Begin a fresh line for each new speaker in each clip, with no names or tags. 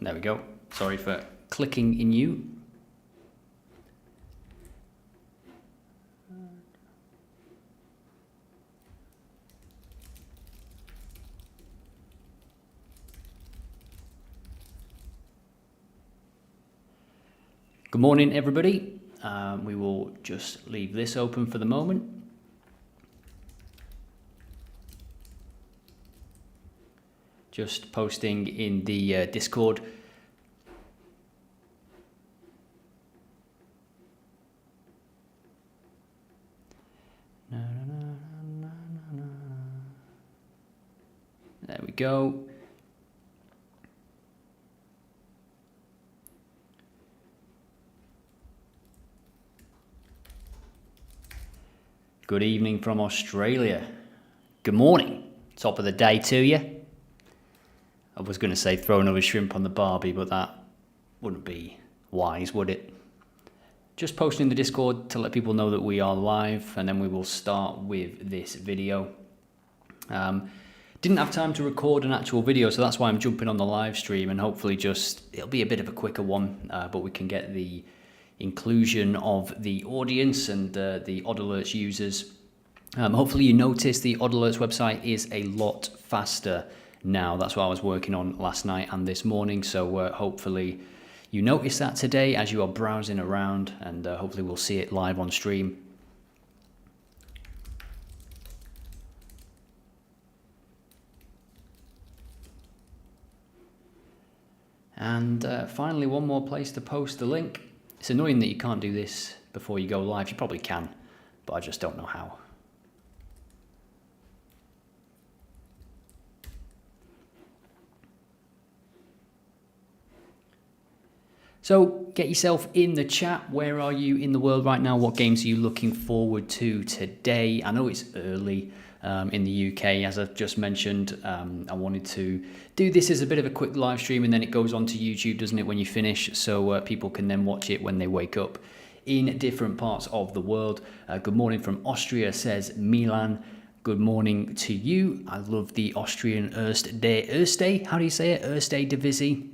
there we go. Sorry for clicking in you. Good morning, everybody. We will just leave this open for the moment. Just posting in the Discord. There we go. Good evening from Australia. Good morning. Top of the day to you. I was going to say throw another shrimp on the barbie, but that wouldn't be wise, would it? Just posting in the Discord to let people know that we are live, and then we will start with this video. Didn't have time to record an actual video, so that's why I'm jumping on the live stream, and hopefully it'll be a bit of a quicker one, but we can get the inclusion of the audience and the OddAlerts users. Hopefully you noticed the OddAlerts website is a lot faster now. That's what I was working on last night and this morning, so hopefully you noticed that today as you are browsing around, and hopefully we'll see it live on stream. And finally, one more place to post the link. It's annoying that you can't do this before you go live. You probably can, but I just don't know how. So get yourself in the chat. Where are you in the world right now? What games are you looking forward to today? I know it's early in the UK, as I've just mentioned. I wanted to do this as a bit of a quick live stream, and then it goes onto YouTube, doesn't it, when you finish, so people can then watch it when they wake up in different parts of the world. Good morning from Austria, says Milan. Good morning to you. I love the Austrian Erste. How do you say it? Erste Divisi.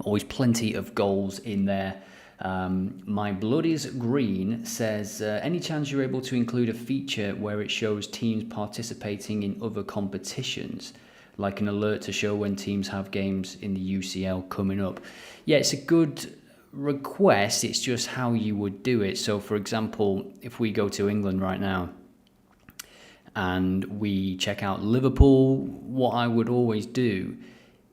Always plenty of goals in there. My Blood is Green says, any chance you're able to include a feature where it shows teams participating in other competitions, like an alert to show when teams have games in the UCL coming up? Yeah, it's a good request. It's just how you would do it. So, for example, if we go to England right now and we check out Liverpool, what I would always do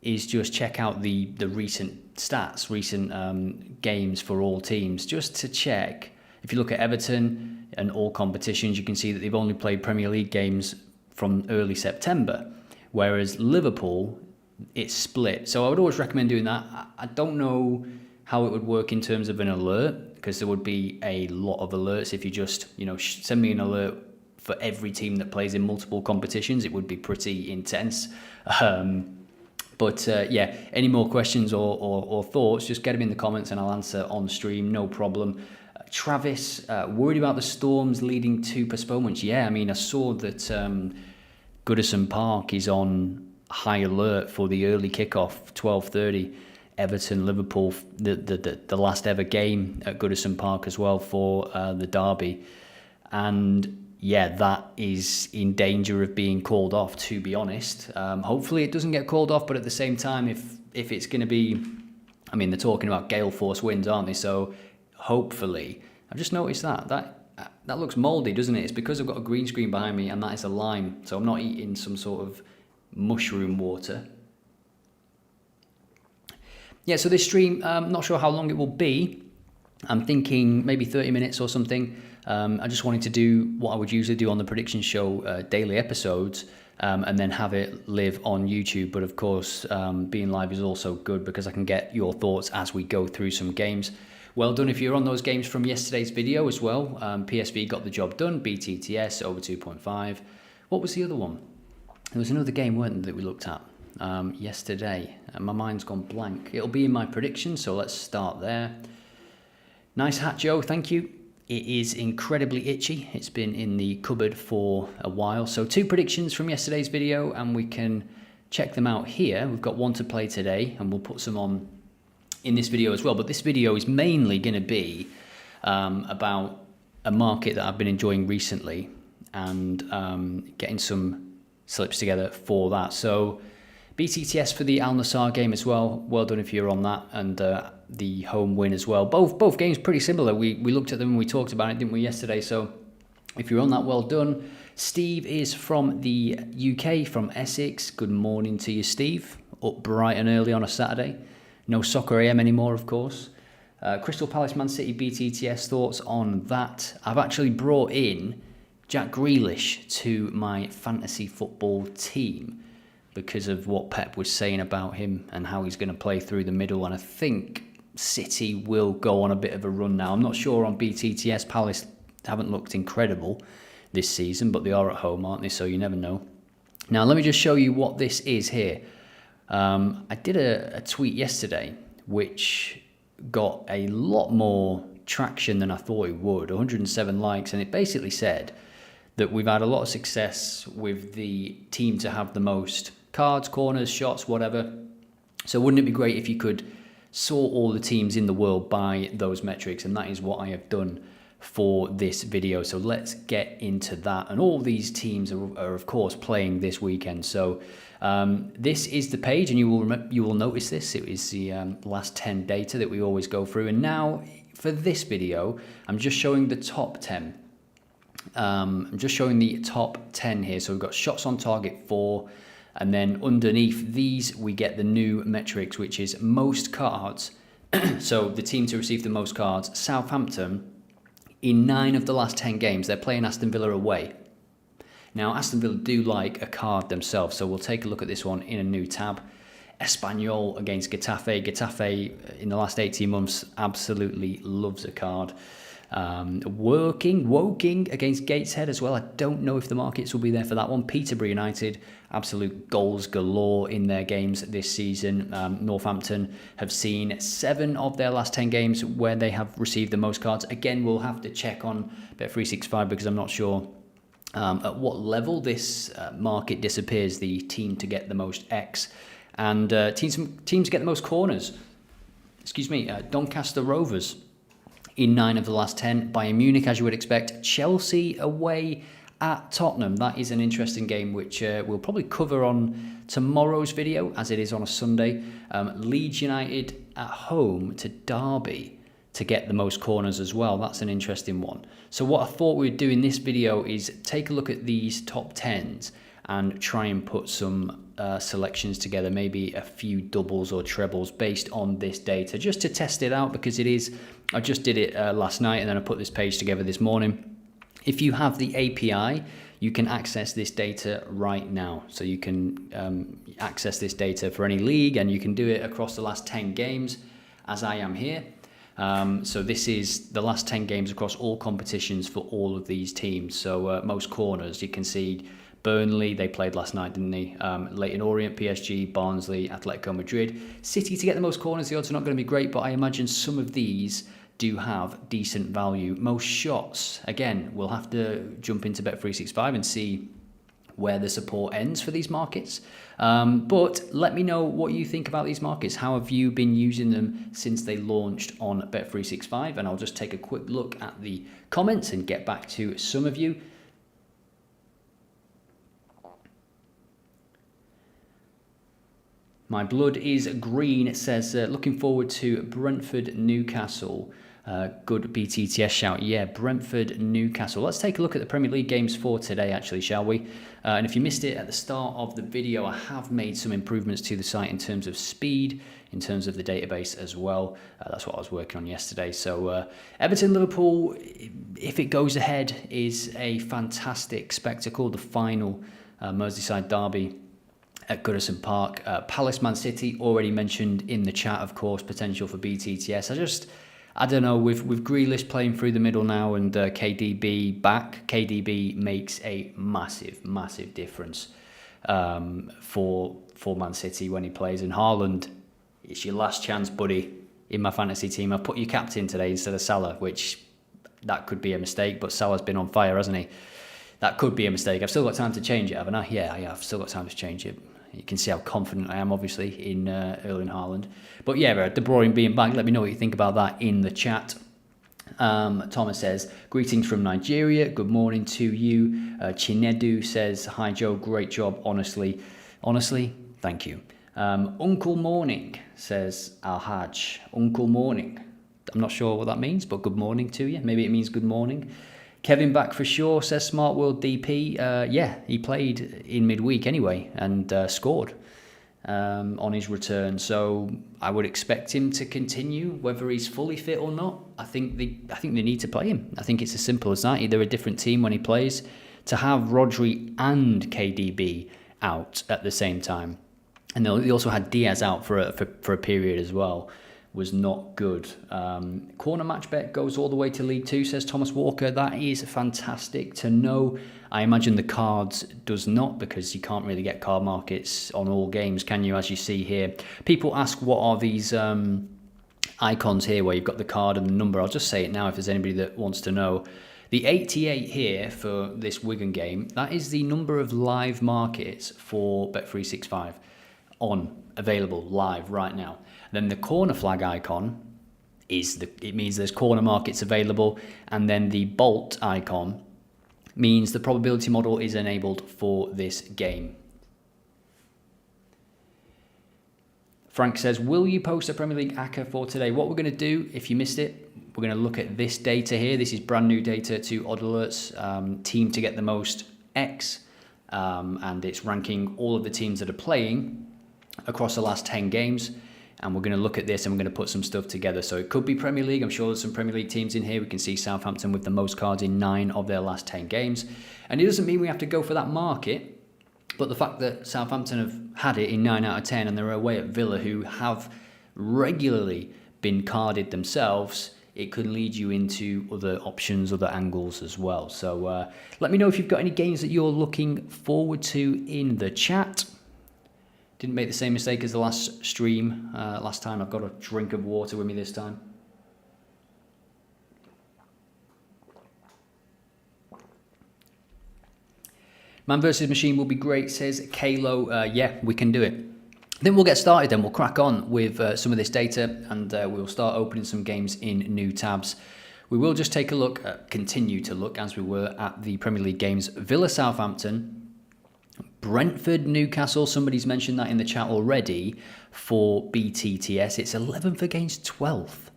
is just check out the recent stats, recent games for all teams, just to check. If you look at Everton and all competitions, you can see that they've only played Premier League games from early September, whereas Liverpool, it's split. So I would always recommend doing that. I don't know how it would work in terms of an alert, because there would be a lot of alerts. If you just, send me an alert for every team that plays in multiple competitions, it would be pretty intense. But yeah, any more questions or thoughts, just get them in the comments and I'll answer on stream, no problem. Travis, worried about the Storms leading to postponements? Yeah, I mean, I saw that Goodison Park is on high alert for the early kickoff, 12:30. Everton, Liverpool, the last ever game at Goodison Park as well for the derby. And yeah, that is in danger of being called off, to be honest. Hopefully it doesn't get called off, but at the same time, if it's going to be, I mean, they're talking about gale force winds, aren't they? So hopefully, I've just noticed that looks mouldy, doesn't it? It's because I've got a green screen behind me, and that is a lime, so I'm not eating some sort of mushroom water. Yeah, so this stream, I'm not sure how long it will be. I'm thinking maybe 30 minutes or something. I just wanted to do what I would usually do on the prediction show, daily episodes, and then have it live on YouTube. But of course, being live is also good because I can get your thoughts as we go through some games. Well done if you're on those games from yesterday's video as well. PSV got the job done, BTTS over 2.5. What was the other one? There was another game, weren't there, that we looked at yesterday, and my mind's gone blank. It'll be in my prediction, so let's start there. Nice hat, Joe, thank you. It is incredibly itchy. It's been in the cupboard for a while. So 2 predictions from yesterday's video, and we can check them out here. We've got one to play today, and we'll put some on in this video as well. But this video is mainly going to be about a market that I've been enjoying recently and getting some slips together for that. So BTTS for the Al Nassr game as well. Well done if you're on that, and the home win as well. Both games pretty similar. We looked at them and we talked about it, didn't we, yesterday? So if you're on that, well done. Steve is from the UK, from Essex. Good morning to you, Steve. Up bright and early on a Saturday. No soccer AM anymore, of course. Crystal Palace, Man City, BTTS, thoughts on that? I've actually brought in Jack Grealish to my fantasy football team because of what Pep was saying about him and how he's going to play through the middle. And I think City will go on a bit of a run now. I'm not sure on BTTS. Palace haven't looked incredible this season, but they are at home, aren't they? So you never know. Now, let me just show you what this is here. I did a tweet yesterday, which got a lot more traction than I thought it would. 107 likes, and it basically said that we've had a lot of success with the team to have the most cards, corners, shots, whatever. So wouldn't it be great if you could sort all the teams in the world by those metrics? And that is what I have done for this video. So let's get into that. And all these teams are of course playing this weekend. So this is the page, and you will notice this. It is the last 10 data that we always go through. And now for this video, I'm just showing the top 10. I'm just showing the top 10 here. So we've got shots on target 4, and then underneath these we get the new metrics, which is most cards. So the team to receive the most cards, Southampton, in 9 of the last 10 games, they're playing Aston Villa away. Now, Aston Villa do like a card themselves, so we'll take a look at this one in a new tab. Espanyol against Getafe. Getafe, in the last 18 months, absolutely loves a card. Woking against Gateshead as well. I don't know if the markets will be there for that one. Peterborough United, absolute goals galore in their games this season. Northampton have seen 7 of their last 10 games where they have received the most cards. Again, we'll have to check on Bet365 because I'm not sure at what level this market disappears the team to get the most X. And teams to get the most corners. Doncaster Rovers in 9 of the last 10. Bayern Munich, as you would expect. Chelsea away at Tottenham. That is an interesting game, which we'll probably cover on tomorrow's video, as it is on a Sunday. Leeds United at home to Derby to get the most corners as well. That's an interesting one. So what I thought we'd do in this video is take a look at these top 10s and try and put some selections together, maybe a few doubles or trebles based on this data, just to test it out, because it is, I just did it last night and then I put this page together this morning. If you have the API, you can access this data right now. So you can access this data for any league, and you can do it across the last 10 games, as I am here. So this is the last 10 games across all competitions for all of these teams. So most corners, you can see Burnley, they played last night, didn't they? Leyton Orient, PSG, Barnsley, Atletico Madrid. City to get the most corners, the odds are not going to be great, but I imagine some of these do have decent value. Most shots, again, we'll have to jump into Bet365 and see where the support ends for these markets. But let me know what you think about these markets. How have you been using them since they launched on Bet365? And I'll just take a quick look at the comments and get back to some of you. My blood is green. It says, looking forward to Brentford, Newcastle. Good BTTS shout. Yeah, Brentford, Newcastle. Let's take a look at the Premier League games for today, actually, shall we? And if you missed it at the start of the video, I have made some improvements to the site in terms of speed, in terms of the database as well. That's what I was working on yesterday. So Everton, Liverpool, if it goes ahead, is a fantastic spectacle. The final Merseyside derby at Goodison Park. Palace, Man City, already mentioned in the chat, of course, potential for BTTS. I don't know, with Grealish playing through the middle now and KDB back, KDB makes a massive difference for Man City when he plays. And Haaland, it's your last chance, buddy, in my fantasy team. I've put you captain today instead of Salah, which that could be a mistake, but Salah's been on fire, hasn't he? That could be a mistake. I've still got time to change it, haven't I? Yeah, I've still got time to change it. You can see how confident I am, obviously, in Erling Haaland. But yeah, De Bruyne being back, let me know what you think about that in the chat. Thomas says, greetings from Nigeria. Good morning to you. Chinedu says, hi Joe, great job. Honestly, thank you. Uncle Morning says, Al-Hajj. Uncle Morning. I'm not sure what that means, but good morning to you. Maybe it means good morning. Kevin back for sure, says Smart World DP. Yeah, he played in midweek anyway and scored on his return. So I would expect him to continue, whether he's fully fit or not. I think they need to play him. I think it's as simple as that. They're a different team when he plays. To have Rodri and KDB out at the same time, and they also had Diaz out for a period as well, was not good. Corner match bet goes all the way to League 2, says Thomas Walker. That is fantastic to know. I imagine the cards does not, because you can't really get card markets on all games, can you, as you see here? People ask, what are these icons here where you've got the card and the number? I'll just say it now if there's anybody that wants to know. The 88 here for this Wigan game, that is the number of live markets for Bet365 available live right now. Then the corner flag icon it means there's corner markets available, and then the bolt icon means the probability model is enabled for this game. Frank says, will you post a Premier League ACCA for today? What we're going to do, if you missed it, we're going to look at this data here. This is brand new data to OddAlerts, team to get the most X, and it's ranking all of the teams that are playing across the last 10 games. And we're going to look at this and we're going to put some stuff together. So it could be Premier League. I'm sure there's some Premier League teams in here. We can see Southampton with the most cards in 9 of their last 10 games. And it doesn't mean we have to go for that market. But the fact that Southampton have had it in 9 out of 10 and they're away at Villa, who have regularly been carded themselves, it could lead you into other options, other angles as well. So let me know if you've got any games that you're looking forward to in the chat. Didn't make the same mistake as the last stream. Last time, I've got a drink of water with me this time. Man versus Machine will be great, says Kalo. Yeah, we can do it. Then we'll get started then. We'll crack on with some of this data, and we'll start opening some games in new tabs. We will just take a look, continue to look as we were at the Premier League games. Villa Southampton, Brentford Newcastle, somebody's mentioned that in the chat already for BTTS. It's 11th against 12th.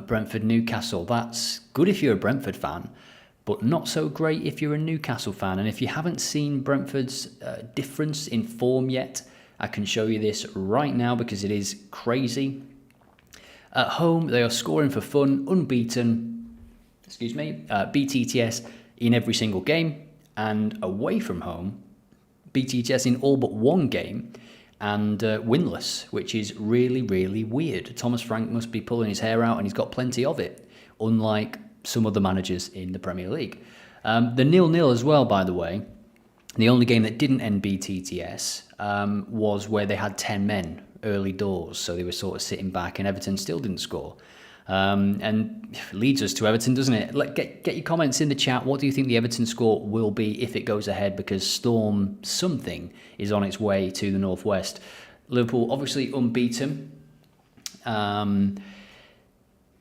Brentford Newcastle, that's good if you're a Brentford fan, but not so great if you're a Newcastle fan. And if you haven't seen Brentford's difference in form yet, I can show you this right now because it is crazy. At home, they are scoring for fun, unbeaten, BTTS in every single game. And away from home, BTTS in all but one game and winless, which is really, really weird. Thomas Frank must be pulling his hair out, and he's got plenty of it, unlike some other managers in the Premier League. The 0-0 as well, by the way, the only game that didn't end BTTS was where they had 10 men early doors, so they were sort of sitting back, and Everton still didn't score. And leads us to Everton, doesn't it? Get your comments in the chat. What do you think the Everton score will be if it goes ahead? Because Storm something is on its way to the northwest. Liverpool obviously unbeaten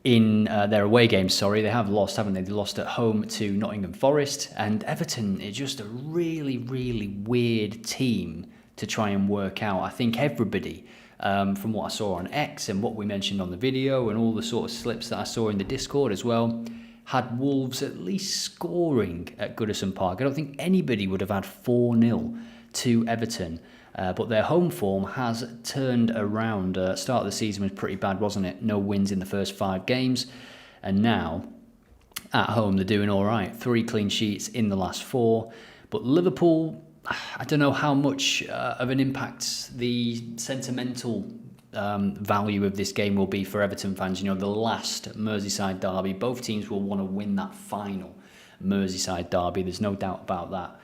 in their away games. Sorry, they have lost, haven't they? They lost at home to Nottingham Forest. And Everton is just a really, really weird team to try and work out. I think everybody, from what I saw on X and what we mentioned on the video and all the sort of slips that I saw in the Discord as well, had Wolves at least scoring at Goodison Park. I don't think anybody would have had 4-0 to Everton, but their home form has turned around. Start of the season was pretty bad, wasn't it? No wins in the first 5 games, and now at home they're doing all right. 3 clean sheets in the last 4, but Liverpool, I don't know how much of an impact the sentimental value of this game will be for Everton fans. You know, the last Merseyside derby, both teams will want to win that final Merseyside derby. There's no doubt about that.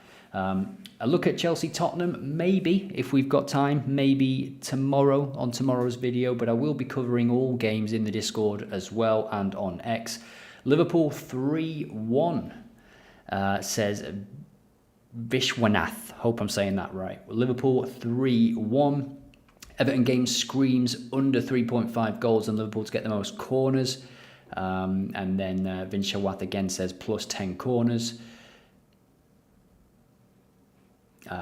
A look at Chelsea-Tottenham, maybe, if we've got time, maybe tomorrow on tomorrow's video, but I will be covering all games in the Discord as well and on X. Liverpool 3-1, says Vishwanath. Hope I'm saying that right. Liverpool 3-1. Everton game screams under 3.5 goals and Liverpool to get the most corners. And then Vishwanath again says plus 10 corners.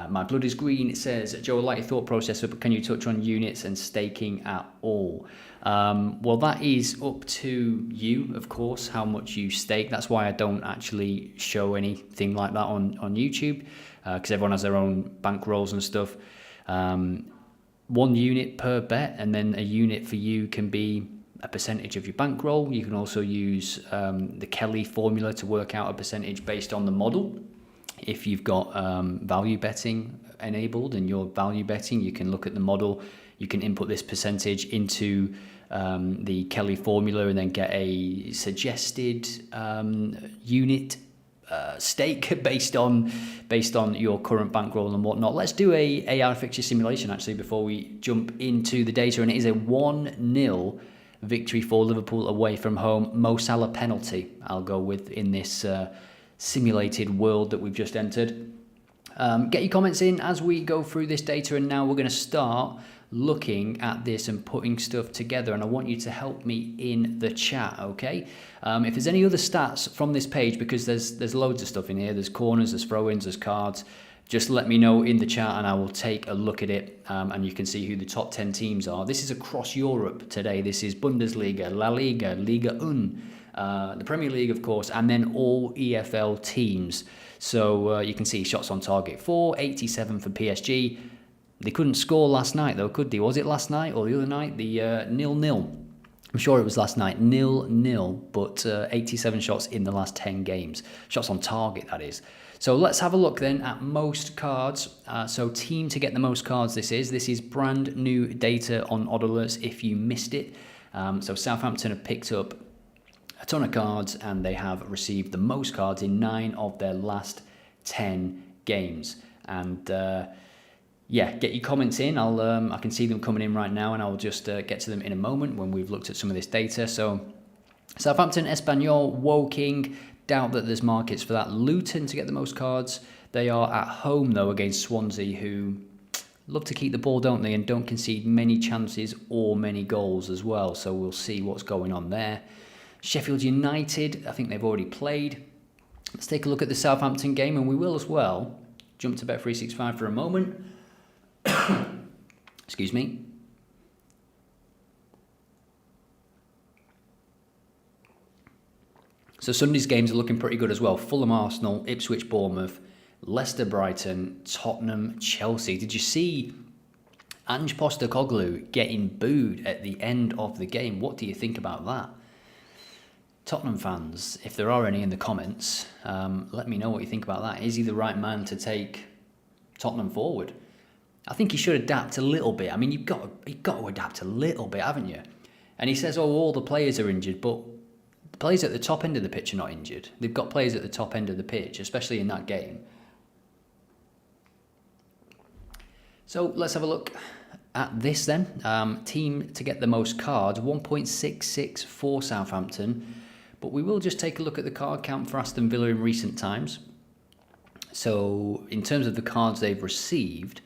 My Blood is Green, it says, Joe, I like your thought process, but can you touch on units and staking at all? Well, that is up to you, of course, how much you stake. That's why I don't actually show anything like that on YouTube, because everyone has their own bankrolls and stuff. 1 unit per bet, and then a unit for you can be a percentage of your bankroll. You can also use the Kelly formula to work out a percentage based on the model. If you've got value betting enabled and you're value betting, you can look at the model. You can input this percentage into the Kelly formula and then get a suggested unit stake based on your current bankroll and whatnot. Let's do a AR fixture simulation actually before we jump into the data, and it is a 1-0 victory for Liverpool away from home. Mo Salah penalty I'll go with in this simulated world that we've just entered. Get your comments in as we go through this data, and now we're going to start looking at this and putting stuff together, and I want you to help me in the chat, okay? If there's any other stats from this page, because there's loads of stuff in here, there's corners, there's throw-ins, there's cards, just let me know in the chat and I will take a look at it, and you can see who the top 10 teams are. This is across Europe today. This is Bundesliga, La Liga, Liga 1, the Premier League, of course, and then all EFL teams. So you can see shots on target 487 for PSG. They couldn't score last night, though, could they? Was it last night or the other night? The 0-0. I'm sure it was last night, 0-0, but 87 shots in the last 10 games. Shots on target, that is. So let's have a look then at most cards. So team to get the most cards this is brand new data on OddAlerts if you missed it. So Southampton have picked up a ton of cards and they have received the most cards in 9 of their last 10 games. And yeah, get your comments in. I can see them coming in right now, and I'll just get to them in a moment when we've looked at some of this data. So Southampton, Espanyol, Woking, doubt that there's markets for that. Luton to get the most cards. They are at home though against Swansea, who love to keep the ball, don't they, and don't concede many chances or many goals as well. So we'll see what's going on there. Sheffield United, I think they've already played. Let's take a look at the Southampton game, and we will as well jump to Bet365 for a moment. Excuse me. So Sunday's games are looking pretty good as well. Fulham, Arsenal, Ipswich, Bournemouth, Leicester, Brighton, Tottenham, Chelsea. Did you see Ange Postecoglou getting booed at the end of the game? What do you think about that? Tottenham fans, if there are any in the comments, let me know what you think about that. Is he the right man to take Tottenham forward? I think he should adapt a little bit. I mean, you've got to adapt a little bit, haven't you? And he says, oh, all the players are injured, but the players at the top end of the pitch are not injured. They've got players at the top end of the pitch, especially in that game. So let's have a look at this then. Team to get the most cards, 1.66 for Southampton. But we will just take a look at the card count for Aston Villa in recent times. So in terms of the cards they've received,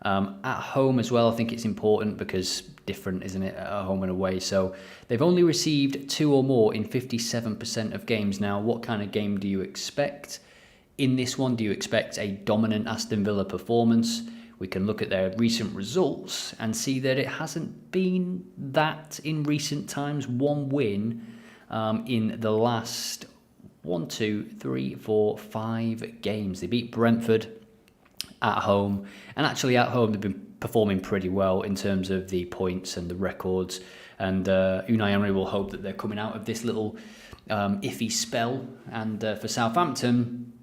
at home as well, I think it's important because different, isn't it, at home and away. So they've only received 2 or more in 57% of games. Now, what kind of game do you expect? In this one, do you expect a dominant Aston Villa performance? We can look at their recent results and see that it hasn't been that in recent times. 1 win in the last 5 games. They beat Brentford at home, and actually at home they've been performing pretty well in terms of the points and the records, and Unai Emery will hope that they're coming out of this little iffy spell. And for Southampton,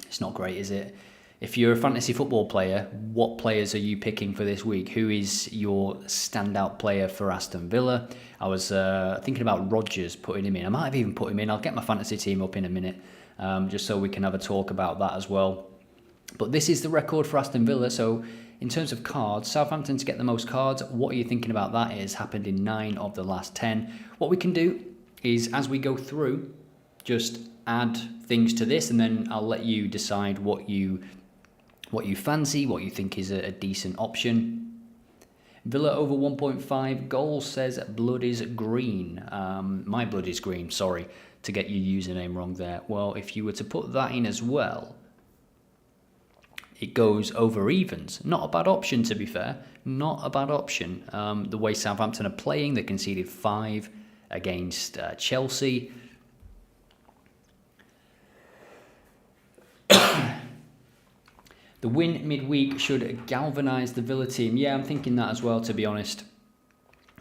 it's not great, is it? If you're a fantasy football player, what players are you picking for this week? Who is your standout player for Aston Villa? I was thinking about Rodgers, putting him in. I might have even put him in. I'll get my fantasy team up in a minute, just so we can have a talk about that as well. But this is the record for Aston Villa. So in terms of cards, Southampton to get the most cards. What are you thinking about that? It has happened in 9 of the last 10. What we can do is, as we go through, just add things to this, and then I'll let you decide what you what you fancy, what you think is a decent option. Villa over 1.5 goals says blood is green. My blood is green, sorry, to get your username wrong there. Well, if you were to put that in as well, it goes over evens. Not a bad option, to be fair. Not a bad option. The way Southampton are playing, they conceded 5 against Chelsea. The win midweek should galvanise the Villa team. Yeah, I'm thinking that as well, to be honest.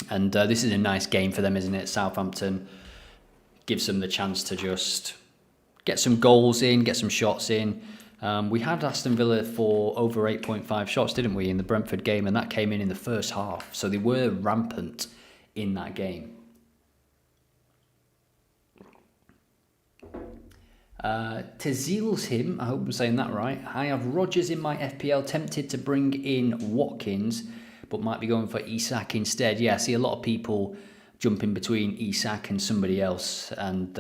And this is a nice game for them, isn't it? Southampton gives them the chance to just get some goals in, get some shots in. We had Aston Villa for over 8.5 shots, didn't we, in the Brentford game? And that came in the first half. So they were rampant in that game. Tezil's him, I hope I'm saying that right. I have Rodgers in my FPL, tempted to bring in Watkins, but might be going for Isak instead. Yeah, I see a lot of people jumping between Isak and somebody else, and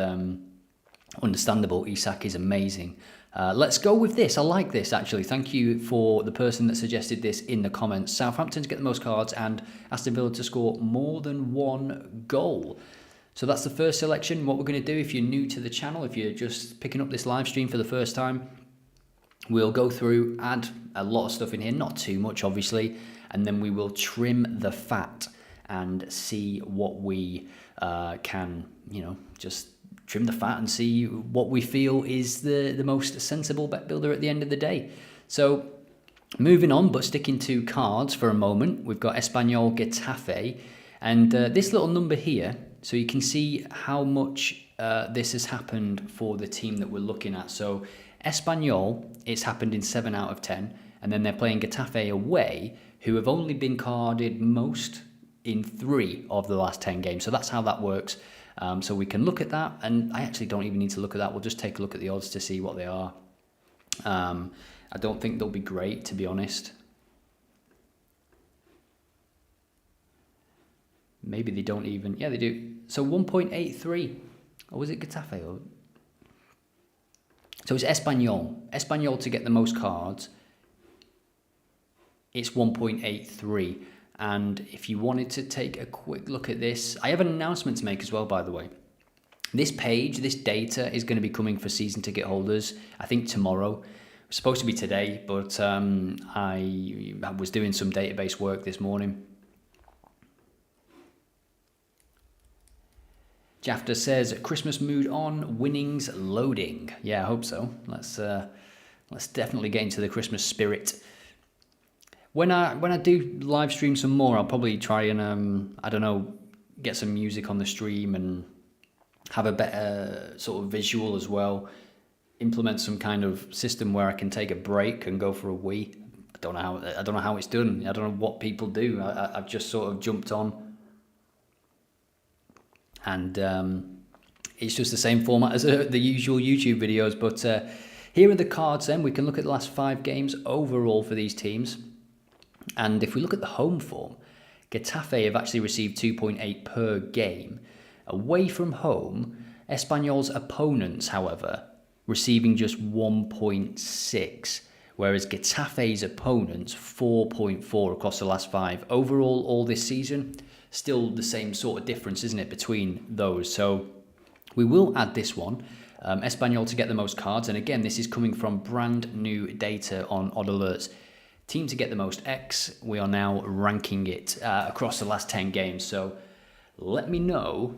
understandable. Isak is amazing. Let's go with this. I like this, actually. Thank you for the person that suggested this in the comments. Southampton to get the most cards and Aston Villa to score more than 1 goal. So that's the first selection. What we're going to do, if you're new to the channel, if you're just picking up this live stream for the first time, we'll go through, add a lot of stuff in here, not too much obviously, and then we will trim the fat and see what we can, just trim the fat and see what we feel is the most sensible bet builder at the end of the day. So moving on, but sticking to cards for a moment, we've got Espanyol Getafe, and this little number here, so you can see how much this has happened for the team that we're looking at. So Espanyol, it's happened in 7 out of 10, and then they're playing Getafe away, who have only been carded most in 3 of the last 10 games. So that's how that works. So we can look at that, and I actually don't even need to look at that. We'll just take a look at the odds to see what they are. I don't think they'll be great, to be honest. Maybe they don't even... Yeah, they do. So 1.83. Or was it Getafe? So it's Espanyol. Espanyol to get the most cards. It's 1.83. And if you wanted to take a quick look at this... I have an announcement to make as well, by the way. This page, this data, is going to be coming for season ticket holders, I think tomorrow. It's supposed to be today, but I was doing some database work this morning. Jafta says, Christmas mood on, winnings loading. Yeah, I hope so. Let's definitely get into the Christmas spirit. When I do live stream some more, I'll probably try and, I don't know, get some music on the stream and have a better sort of visual as well. Implement some kind of system where I can take a break and go for a wee. I don't know how it's done. I don't know what people do. I've just sort of jumped on. And it's just the same format as the usual YouTube videos. But here are the cards then. We can look at the last 5 games overall for these teams. And if we look at the home form, Getafe have actually received 2.8 per game. Away from home, Espanyol's opponents, however, receiving just 1.6. Whereas Getafe's opponents, 4.4 across the last 5. Overall, all this season... still the same sort of difference, isn't it, between those? So we will add this one, Espanyol to get the most cards. And again, this is coming from brand new data on OddAlerts. Team to get the most X, we are now ranking it across the last 10 games. So let me know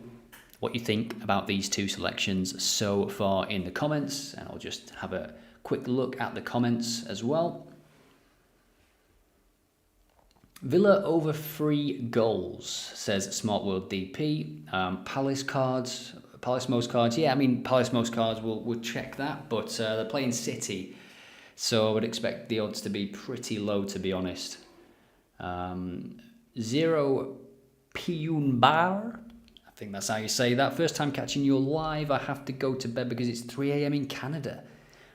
what you think about these 2 selections so far in the comments. And I'll just have a quick look at the comments as well. Villa over 3 goals, says Smart World DP. Palace cards, Palace most cards. Yeah, I mean, Palace most cards, we'll check that. But they're playing City, so I would expect the odds to be pretty low, to be honest. 0 Piunbar, I think that's how you say that. First time catching you live, I have to go to bed because it's 3 a.m. in Canada.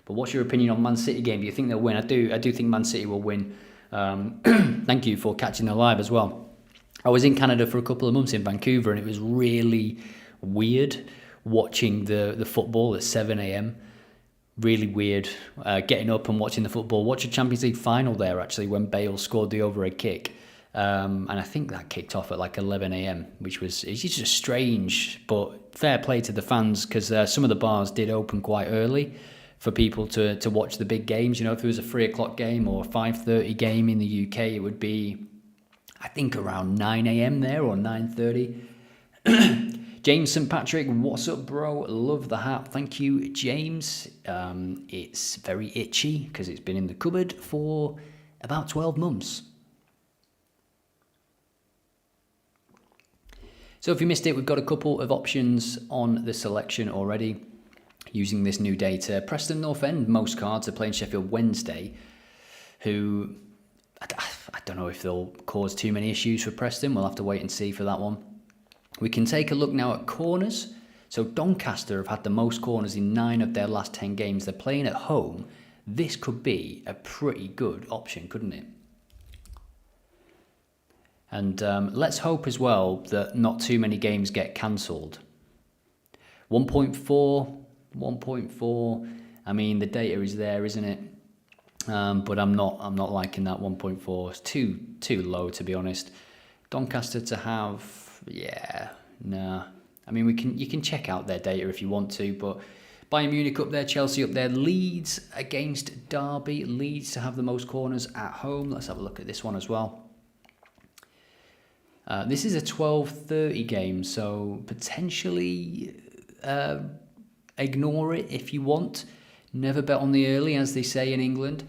But what's your opinion on Man City game? Do you think they'll win? I do think Man City will win. Thank you for catching the live as well. I was in Canada for a couple of months in Vancouver, and it was really weird watching the football at 7 a.m. Really weird getting up and watching the football. Watch a Champions League final there, actually, when Bale scored the overhead kick. And I think that kicked off at like 11 a.m, which was it's just strange, but fair play to the fans, because some of the bars did open quite early for people to watch the big games. You know, if it was a 3 o'clock game or a 5:30 game in the UK, it would be, I think, around 9 a.m. there, or 9:30. James St. Patrick, what's up, bro? Love the hat. Thank you, James. It's very itchy because it's been in the cupboard for about 12 months. So if you missed it, we've got a couple of options on the selection already using this new data. Preston North End, most cards are playing Sheffield Wednesday, who I don't know if they'll cause too many issues for Preston. We'll have to wait and see for that one. We can take a look now at corners. So Doncaster have had the most corners in 9 of their last 10 games. They're playing at home. This could be a pretty good option, couldn't it? And let's hope as well that not too many games get cancelled. 1.4. I mean, the data is there, isn't it? But I'm not liking that 1.4. It's too low, to be honest. Doncaster to have, yeah, nah. I mean, you can check out their data if you want to, but Bayern Munich up there, Chelsea up there, Leeds against Derby. Leeds to have the most corners at home. Let's have a look at this one as well. This is a 12:30 game, so potentially ignore it if you want. Never bet on the early, as they say in England.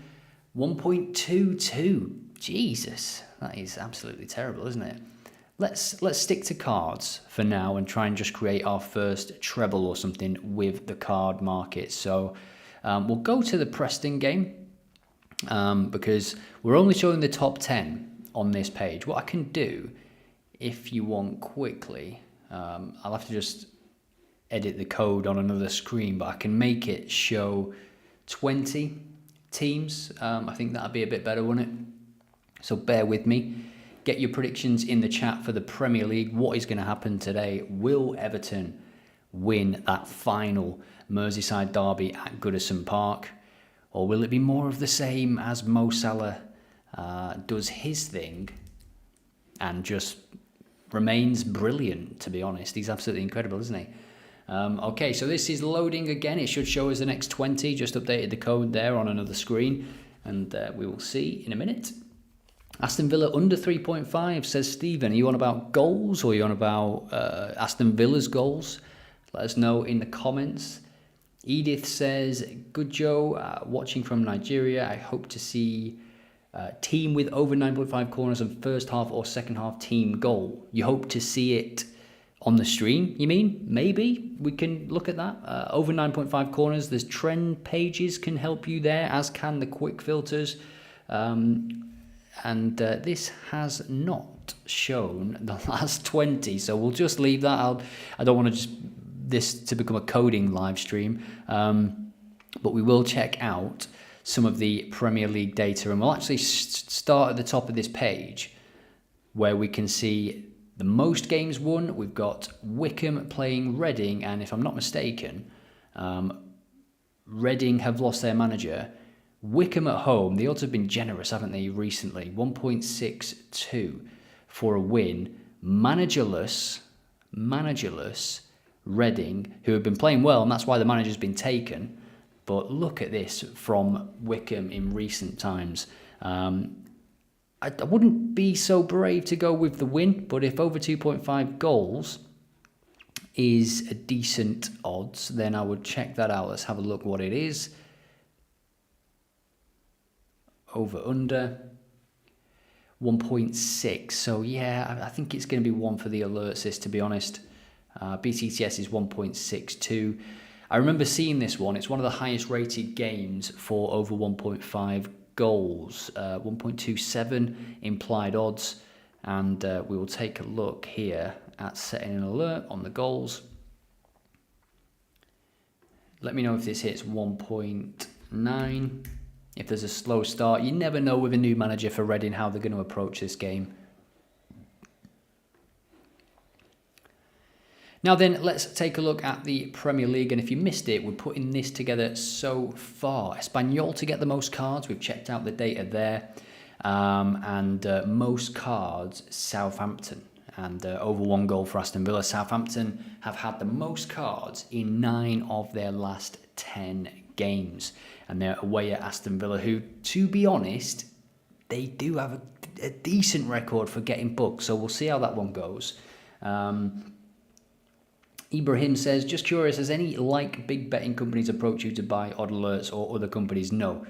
1.22. Jesus, that is absolutely terrible, isn't it? Let's stick to cards for now and try and just create our first treble or something with the card market. So we'll go to the Preston game because we're only showing the top 10 on this page. What I can do, if you want quickly, I'll have to just edit the code on another screen, but I can make it show 20 teams. I think that'd be a bit better, wouldn't it? So bear with me. Get your predictions in the chat for the Premier League. What is going to happen today? Will Everton win that final Merseyside derby at Goodison Park? Or will it be more of the same as Mo Salah does his thing and just remains brilliant, to be honest? He's absolutely incredible, isn't he? Okay, so this is loading again. It should show us the next 20. Just updated the code there on another screen, and we will see in a minute. Aston Villa under 3.5, says Stephen. Are you on about goals, or are you on about Aston Villa's goals? Let us know in the comments. Edith says, good Joe, watching from Nigeria. I hope to see team with over 9.5 corners and first half or second half team goal. You hope to see it on the stream, you mean? Maybe we can look at that. Over 9.5 corners, there's trend pages can help you there, as can the quick filters. And this has not shown the last 20, so we'll just leave that. I don't want this to become a coding live stream, but we will check out some of the Premier League data, and we'll actually start at the top of this page where we can see the most games won. We've got Wickham playing Reading, and if I'm not mistaken, Reading have lost their manager. Wickham at home, the odds have been generous, haven't they, recently? 1.62 for a win. Managerless Reading, who have been playing well, and that's why the manager's been taken. But look at this from Wickham in recent times. I wouldn't be so brave to go with the win, but if over 2.5 goals is a decent odds, then I would check that out. Let's have a look what it is. Over under 1.6. So yeah, I think it's going to be one for the alerts, to be honest. BTTS is 1.62. I remember seeing this one. It's one of the highest rated games for over 1.5 goals. 1.27 implied odds. And we will take a look here at setting an alert on the goals. Let me know if this hits 1.9. If there's a slow start, you never know with a new manager for Reading how they're going to approach this game. Now then, let's take a look at the Premier League, and if you missed it, we're putting this together so far. Espanyol to get the most cards, we've checked out the data there, and most cards, Southampton, and over 1 goal for Aston Villa. Southampton have had the most cards in 9 of their last 10 games, and they're away at Aston Villa, who, to be honest, they do have a decent record for getting booked, so we'll see how that one goes. Ibrahim says, just curious, has any big betting companies approach you to buy OddAlerts or other companies? No,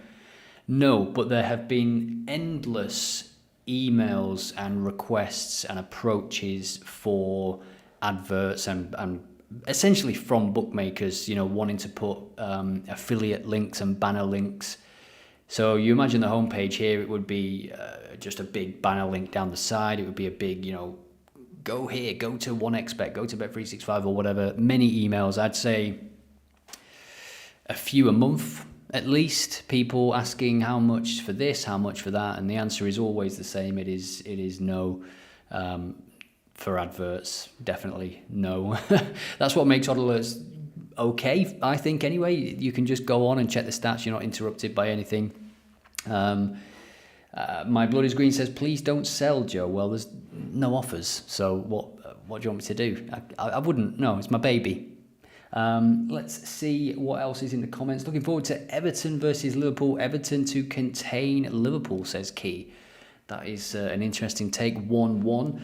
but there have been endless emails and requests and approaches for adverts and essentially from bookmakers, wanting to put affiliate links and banner links. So you imagine the homepage here, it would be just a big banner link down the side. It would be a big, go here, go to 1xBet, go to Bet365 or whatever. Many emails, I'd say a few a month at least. People asking how much for this, how much for that, and the answer is always the same. It is no. For adverts, definitely no. That's what makes OddAlerts okay, I think, anyway. You can just go on and check the stats. You're not interrupted by anything. My Blood is Green says, please don't sell, Joe. Well, there's no offers, so what do you want me to do? I wouldn't. No, it's my baby. Let's see what else is in the comments. Looking forward to Everton versus Liverpool. Everton to contain Liverpool, says Key. That is an interesting take, 1-1.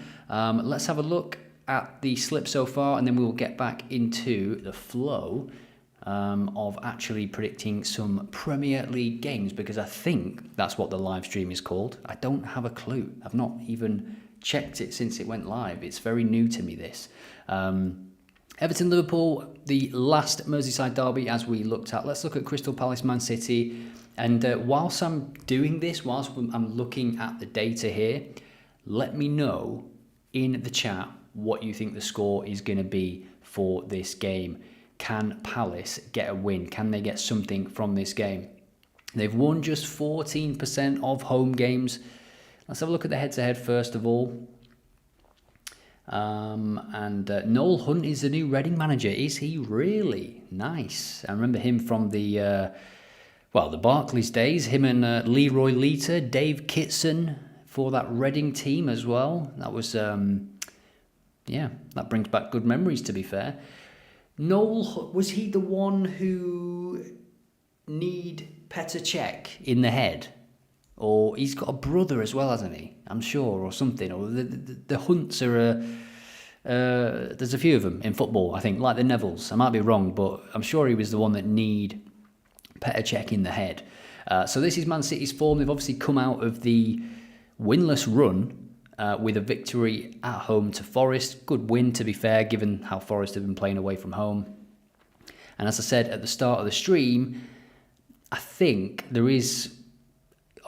Let's have a look at the slip so far, and then we will get back into the flow of actually predicting some Premier League games, because I think that's what the live stream is called. I don't have a clue. I've not even checked it since it went live. It's very new to me, this. Everton-Liverpool, the last Merseyside derby as we looked at. Let's look at Crystal Palace-Man City. And whilst I'm doing this, whilst I'm looking at the data here, let me know in the chat what you think the score is going to be for this game. Can Palace get a win? Can they get something from this game? They've won just 14% of home games. Let's have a look at the head-to-head first of all. Noel Hunt is the new Reading manager. Is he really? Nice. I remember him from the Barclays days. Him and Leroy Leiter, Dave Kitson for that Reading team as well. That was, that brings back good memories, to be fair. Noel, was he the one who need Petr Cech in the head? Or he's got a brother as well, hasn't he? I'm sure, or something. Or the Hunts are there's a few of them in football, I think, like the Nevilles. I might be wrong, but I'm sure he was the one that need Petr Cech in the head. So this is Man City's form. They've obviously come out of the winless run with a victory at home to Forest. Good win, to be fair, given how Forest have been playing away from home. And as I said at the start of the stream, I think there is,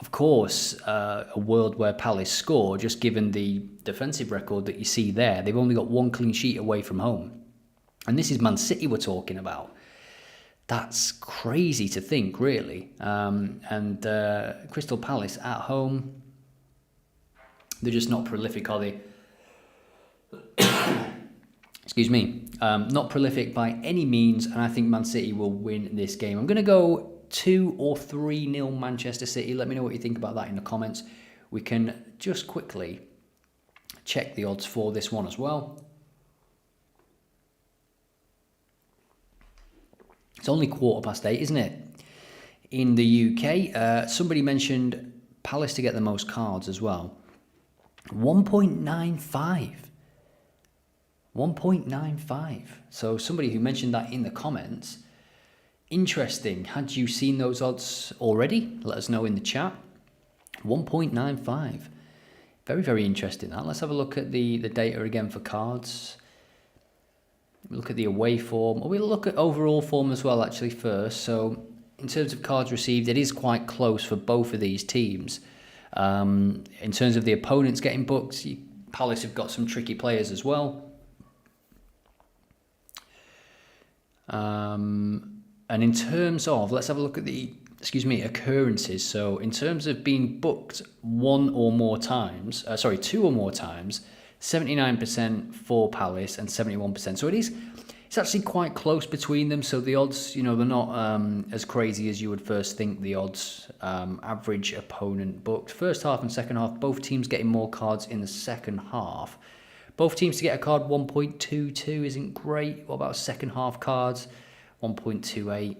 of course, a world where Palace score, just given the defensive record that you see there. They've only got 1 clean sheet away from home. And this is Man City we're talking about. That's crazy to think, really. Crystal Palace at home, they're just not prolific, are they? Excuse me. Not prolific by any means, and I think Man City will win this game. I'm going to go 2 or 3-0 Manchester City. Let me know what you think about that in the comments. We can just quickly check the odds for this one as well. It's only 8:15, isn't it? In the UK, somebody mentioned Palace to get the most cards as well. 1.95. 1.95. So somebody who mentioned that in the comments. Interesting. Had you seen those odds already? Let us know in the chat. 1.95. Very, very interesting. That. Let's have a look at the data again for cards. We'll look at the away form. We'll look at overall form as well, actually, first. So in terms of cards received, it is quite close for both of these teams. In terms of the opponents getting booked, Palace have got some tricky players as well. And in terms of, let's have a look at the, occurrences. So in terms of being booked 2 or more times, 79% for Palace and 71%. So it's actually quite close between them. So the odds, they're not as crazy as you would first think. The odds, average opponent booked. First half and second half, both teams getting more cards in the second half. Both teams to get a card 1.22 isn't great. What about second half cards? 1.28.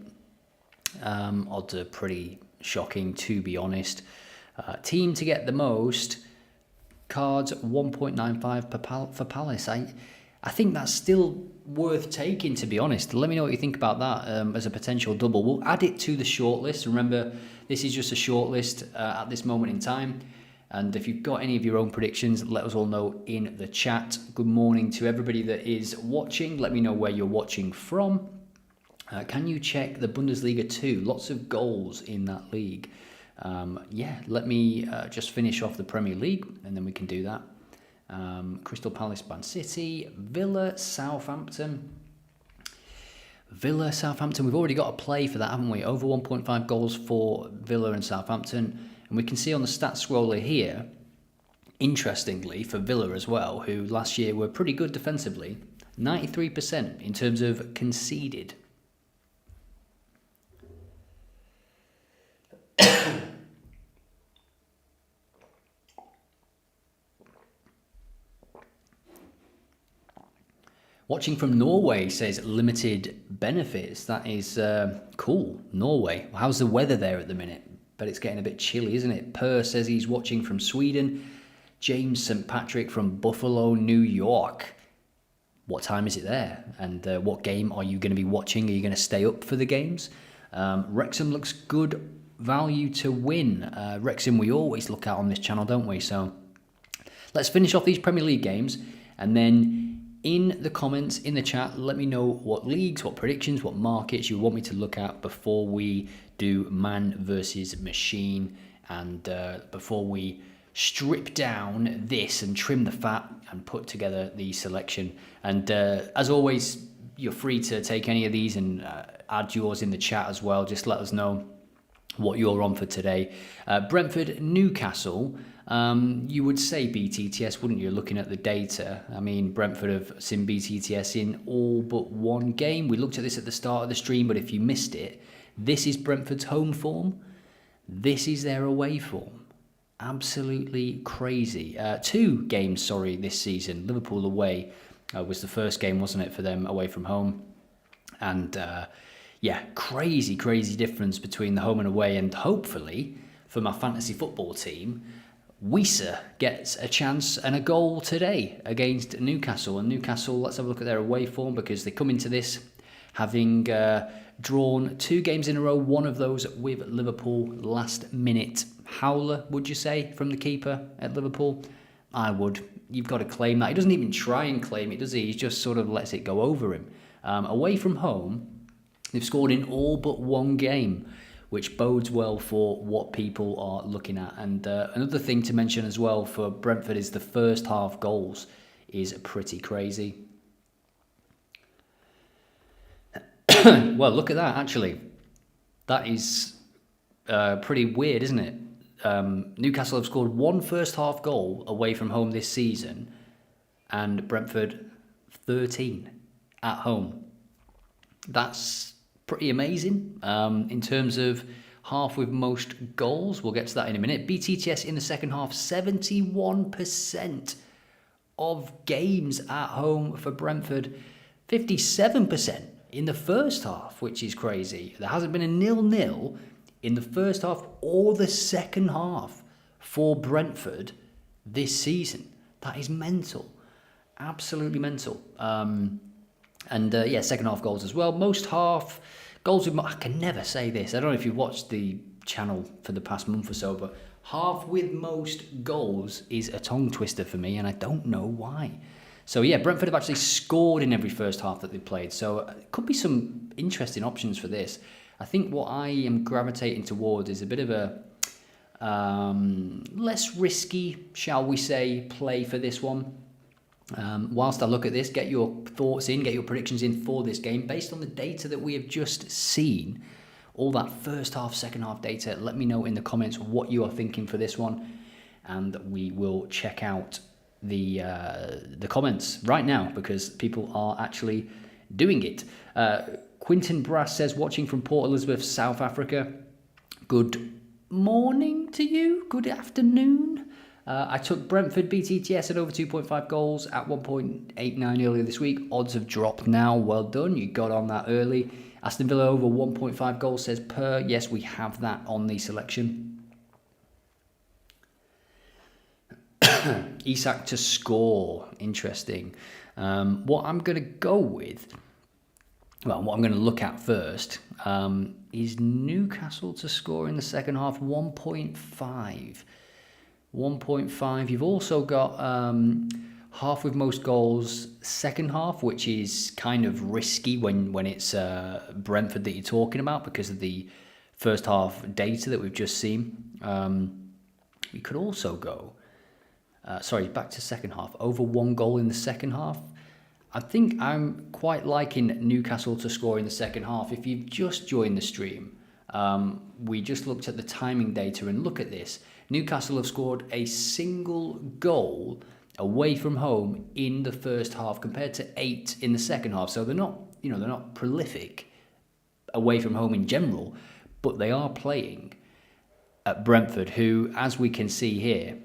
Odds are pretty shocking, to be honest. Team to get the most cards 1.95 for Palace. I think that's still worth taking, to be honest. Let me know what you think about that as a potential double. We'll add it to the shortlist. Remember, this is just a shortlist at this moment in time. And if you've got any of your own predictions, let us all know in the chat. Good morning to everybody that is watching. Let me know where you're watching from. Can you check the Bundesliga 2? Lots of goals in that league. Let me just finish off the Premier League, and then we can do that. Crystal Palace, Man City, Villa, Southampton. We've already got a play for that, haven't we? Over 1.5 goals for Villa and Southampton. And we can see on the stats scroller here, interestingly, for Villa as well, who last year were pretty good defensively, 93% in terms of conceded. Watching from Norway says limited benefits. That is cool. Norway. How's the weather there at the minute? But it's getting a bit chilly, isn't it? Per says he's watching from Sweden. James St. Patrick from Buffalo, New York. What time is it there? And what game are you going to be watching? Are you going to stay up for the games? Wrexham looks good value to win. Wrexham we always look at on this channel, don't we? So let's finish off these Premier League games, and then in the comments, in the chat, let me know what leagues, what predictions, what markets you want me to look at before we do man versus machine, and before we strip down this and trim the fat and put together the selection. And as always, you're free to take any of these and add yours in the chat as well. Just let us know what you're on for today. Brentford, Newcastle. You would say BTTS, wouldn't you, looking at the data? I mean, Brentford have seen BTTS in all but one game. We looked at this at the start of the stream, but if you missed it, this is Brentford's home form. This is their away form. Absolutely crazy. 2 games, this season. Liverpool away was the first game, wasn't it, for them away from home? And crazy difference between the home and away. And hopefully, for my fantasy football team, Wieser gets a chance and a goal today against Newcastle. And Newcastle, let's have a look at their away form, because they come into this having drawn 2 games in a row, one of those with Liverpool. Last minute howler, would you say, from the keeper at Liverpool? I would. You've got to claim that. He doesn't even try and claim it, does he? He just sort of lets it go over him. Away from home, they've scored in all but one game, which bodes well for what people are looking at. And another thing to mention as well for Brentford is the first half goals is pretty crazy. Well, look at that, actually. That is pretty weird, isn't it? Newcastle have scored 1 first half goal away from home this season, and Brentford 13 at home. That's pretty amazing in terms of half with most goals. We'll get to that in a minute. BTTS in the second half, 71% of games at home for Brentford, 57% in the first half, which is crazy. There hasn't been a 0-0 in the first half or the second half for Brentford this season. That is mental. Absolutely mental. Second half goals as well. Most half goals with... I can never say this. I don't know if you've watched the channel for the past month or so, but half with most goals is a tongue twister for me, and I don't know why. So yeah, Brentford have actually scored in every first half that they've played. So it could be some interesting options for this. I think what I am gravitating towards is a bit of a less risky, shall we say, play for this one. Whilst I look at this, get your thoughts in, get your predictions in for this game based on the data that we have just seen. All that first half, second half data. Let me know in the comments what you are thinking for this one, and we will check out the comments right now, because people are actually doing it. Quinton Brass says, watching from Port Elizabeth, South Africa. Good morning to you. Good afternoon. I took Brentford BTTS at over 2.5 goals at 1.89 earlier this week. Odds have dropped now. Well done. You got on that early. Aston Villa over 1.5 goals, says Per. Yes, we have that on the selection. Isak to score. Interesting. What I'm going to go with, well, what I'm going to look at first is Newcastle to score in the second half, 1.5. 1.5. You've also got half with most goals second half, which is kind of risky when it's Brentford that you're talking about because of the first half data that we've just seen. We could also go, back to second half, over 1 goal in the second half. I think I'm quite liking Newcastle to score in the second half. If you've just joined the stream, we just looked at the timing data, and look at this. Newcastle have scored a single goal away from home in the first half compared to 8 in the second half. So they're not prolific away from home in general, but they are playing at Brentford, who, as we can see here,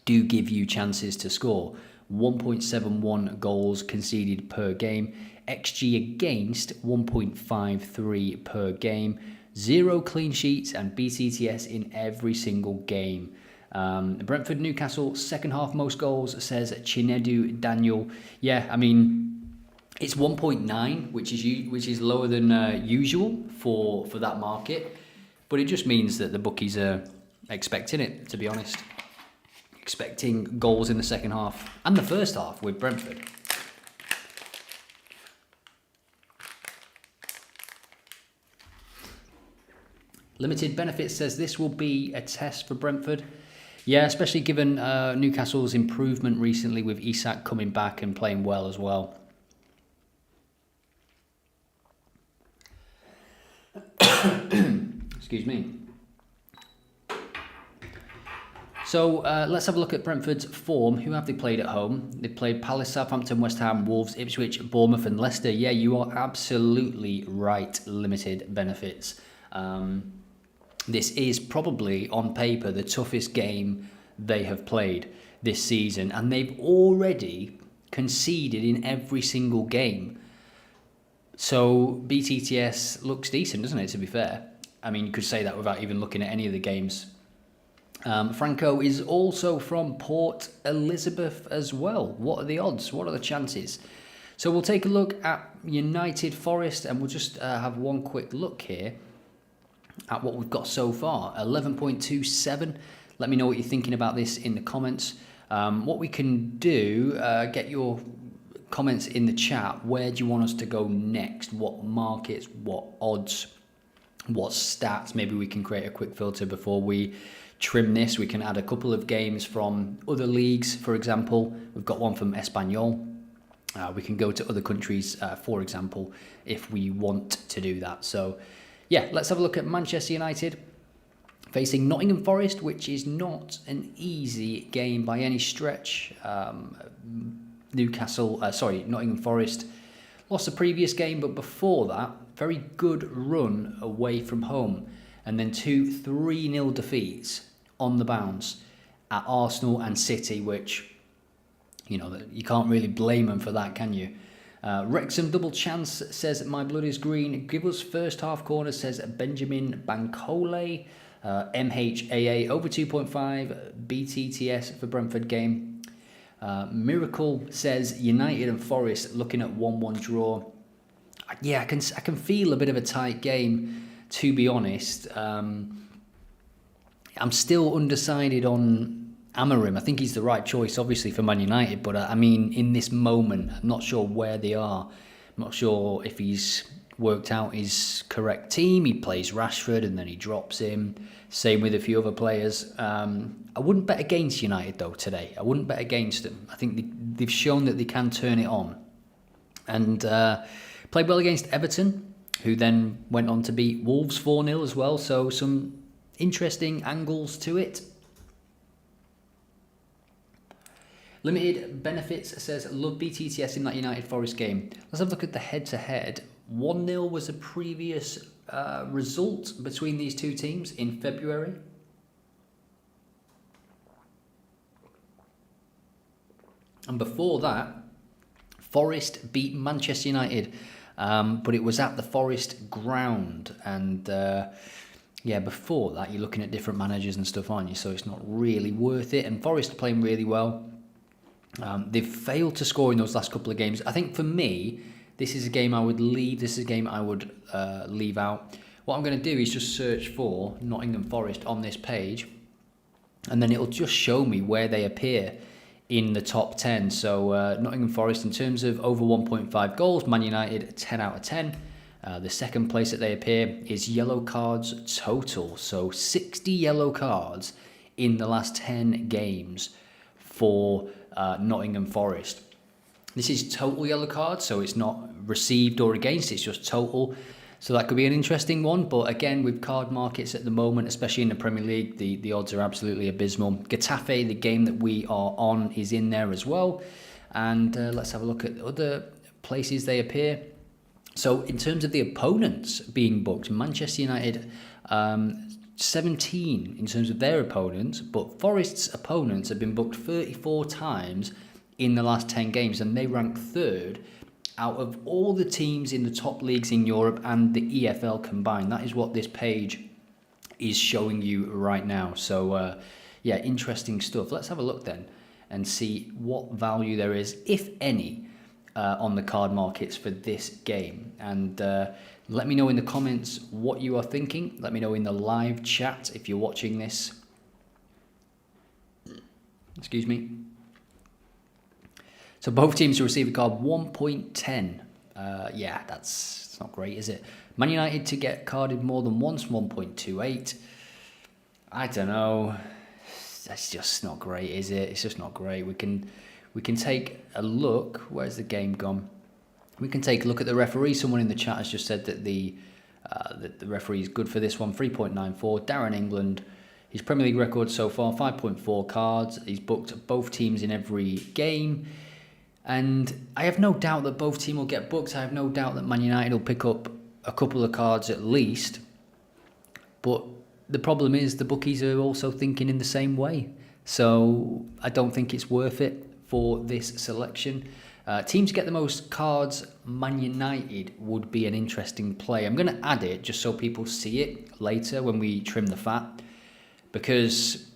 do give you chances to score. 1.71 goals conceded per game. XG against 1.53 per game. 0 clean sheets and BTTS in every single game. Brentford Newcastle second half most goals, says Chinedu Daniel. Yeah, I mean, it's 1.9, which is lower than usual for that market, but it just means that the bookies are expecting it, to be honest. Expecting goals in the second half and the first half with Brentford. Limited Benefits says this will be a test for Brentford. Yeah, especially given Newcastle's improvement recently with Isak coming back and playing well as well. Excuse me. So let's have a look at Brentford's form. Who have they played at home? They've played Palace, Southampton, West Ham, Wolves, Ipswich, Bournemouth and Leicester. Yeah, you are absolutely right, Limited Benefits. This is probably, on paper, the toughest game they have played this season. And they've already conceded in every single game. So BTTS looks decent, doesn't it, to be fair? I mean, you could say that without even looking at any of the games. Franco is also from Port Elizabeth as well. What are the odds? What are the chances? So we'll take a look at United Forest, and we'll just have one quick look here at what we've got so far. 11.27. Let me know what you're thinking about this in the comments. What we can do, get your comments in the chat. Where do you want us to go next? What markets, what odds, what stats? Maybe we can create a quick filter before we trim this. We can add a couple of games from other leagues, for example. We've got one from Espanyol. We can go to other countries, for example, if we want to do that. So, yeah, let's have a look at Manchester United facing Nottingham Forest, which is not an easy game by any stretch. Nottingham Forest lost the previous game, but before that, very good run away from home. And then 2 3-0 defeats on the bounce at Arsenal and City, which, you can't really blame them for that, can you? Wrexham double chance, says My Blood is Green. Give us first half corner, says Benjamin Bankole. MHAA over 2.5. BTTS for Brentford game. Miracle says United and Forest looking at 1-1 draw. Yeah, I can feel a bit of a tight game, to be honest. I'm still undecided on Amorim. I think he's the right choice, obviously, for Man United. But, in this moment, I'm not sure where they are. I'm not sure if he's worked out his correct team. He plays Rashford and then he drops him. Same with a few other players. I wouldn't bet against United, though, today. I wouldn't bet against them. I think they've shown that they can turn it on. And played well against Everton, who then went on to beat Wolves 4-0 as well. So some interesting angles to it. Limited Benefits says, love BTTS in that United Forest game. Let's have a look at the head-to-head. 1-0 was a previous result between these two teams in February. And before that, Forest beat Manchester United, but it was at the Forest ground. And yeah, before that, you're looking at different managers and stuff, aren't you? So it's not really worth it. And Forest are playing really well. They've failed to score in those last couple of games. I think for me, this is a game I would leave. This is a game I would leave out. What I'm going to do is just search for Nottingham Forest on this page, and then it'll just show me where they appear in the top 10. So Nottingham Forest, in terms of over 1.5 goals, Man United 10 out of 10. The second place that they appear is yellow cards total. So 60 yellow cards in the last 10 games for Nottingham Forest. This is total yellow cards, so it's not received or against, it's just total. So that could be an interesting one. But again, with card markets at the moment, especially in the Premier League, the odds are absolutely abysmal. Getafe, the game that we are on, is in there as well. And let's have a look at other places they appear. So in terms of the opponents being booked, Manchester United, 17 in terms of their opponents, but Forest's opponents have been booked 34 times in the last 10 games, and they rank third out of all the teams in the top leagues in Europe and the EFL combined. That is what this page is showing you right now. So yeah, interesting stuff. Let's have a look then and see what value there is, if any, on the card markets for this game. And let me know in the comments what you are thinking. Let me know in the live chat if you're watching this. Excuse me. So both teams to receive a card 1.10. Yeah, it's not great, is it? Man United to get carded more than once, 1.28. I don't know. That's just not great, is it? It's just not great. We can take a look. Where's the game gone? We can take a look at the referee. Someone in the chat has just said that the referee is good for this one. 3.94. Darren England. His Premier League record so far, 5.4 cards. He's booked both teams in every game. And I have no doubt that both teams will get booked. I have no doubt that Man United will pick up a couple of cards at least. But the problem is the bookies are also thinking in the same way. So I don't think it's worth it for this selection. Team to get the most cards, Man United would be an interesting play. I'm going to add it just so people see it later when we trim the fat. Because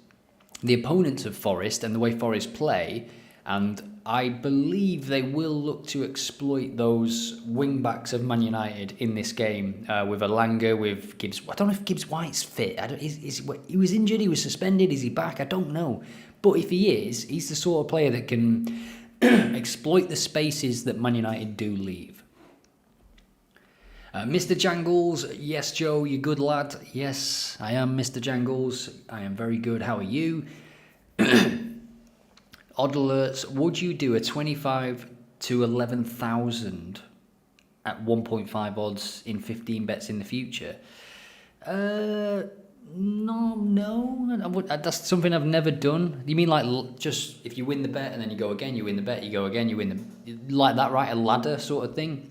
the opponents of Forest and the way Forest play, and I believe they will look to exploit those wing-backs of Man United in this game with Elanga, with Gibbs. I don't know if Gibbs White's fit. He was injured, he was suspended, is he back? I don't know. But if he is, he's the sort of player that can exploit the spaces that Man United do leave. Mr. Jangles, yes, Joe, you good lad. Yes, I am Mr. Jangles. I am very good. How are you? OddAlerts, would you do a 25 to 11,000 at 1.5 odds in 15 bets in the future? No. That's something I've never done. You mean like just if you win the bet and then you go again, you win the bet, you go again, you win the... Like that, right? A ladder sort of thing?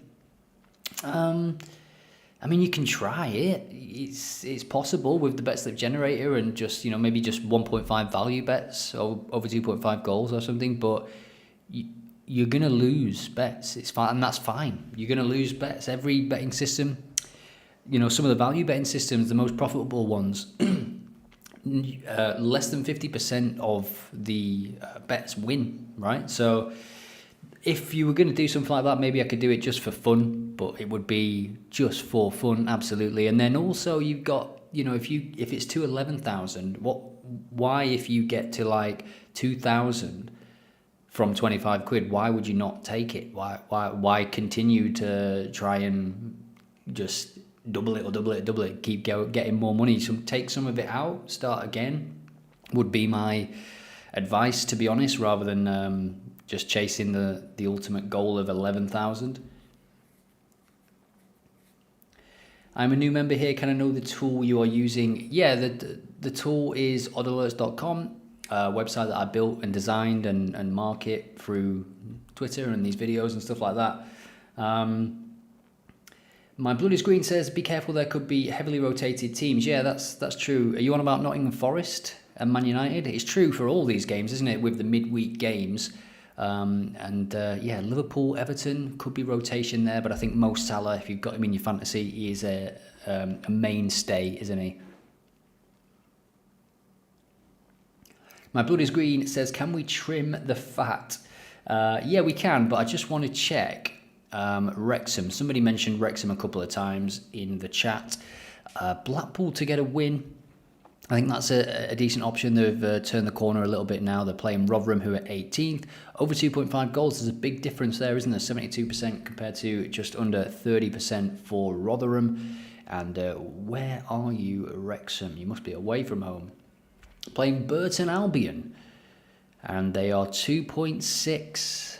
I mean, you can try it. It's possible with the Betslip generator and just, maybe just 1.5 value bets or over 2.5 goals or something. But you're going to lose bets. It's fine, and that's fine. You're going to lose bets. Every betting system, some of the value betting systems, the most profitable ones, less than 50% of the bets win, right? So if you were going to do something like that, maybe I could do it just for fun, but it would be just for fun, absolutely. And then also you've got, if it's to 11,000, why if you get to like 2,000 from 25 quid, why would you not take it? Why continue to try and just double it, keep getting more money? So take some of it out, start again, would be my advice, to be honest, rather than just chasing the ultimate goal of 11,000. I'm a new member here. Can I know the tool you are using? Yeah, the tool is oddalerts.com. website that I built and designed and market through Twitter and these videos and stuff like that. My Blood is Green says, be careful, there could be heavily rotated teams. Yeah, that's true. Are you on about Nottingham Forest and Man United? It's true for all these games, isn't it, with the midweek games. Yeah, Liverpool, Everton, could be rotation there, but I think Mo Salah, if you've got him in your fantasy, he is a mainstay, isn't he? My Blood is Green says, can we trim the fat? Yeah, we can, but I just want to check Wrexham. Somebody mentioned Wrexham a couple of times in the chat. Blackpool to get a win. I think that's a decent option. They've turned the corner a little bit now. They're playing Rotherham, who are 18th. Over 2.5 goals. There's a big difference there, isn't there? 72% compared to just under 30% for Rotherham. And where are you, Wrexham? You must be away from home. Playing Burton Albion. And they are 2.6.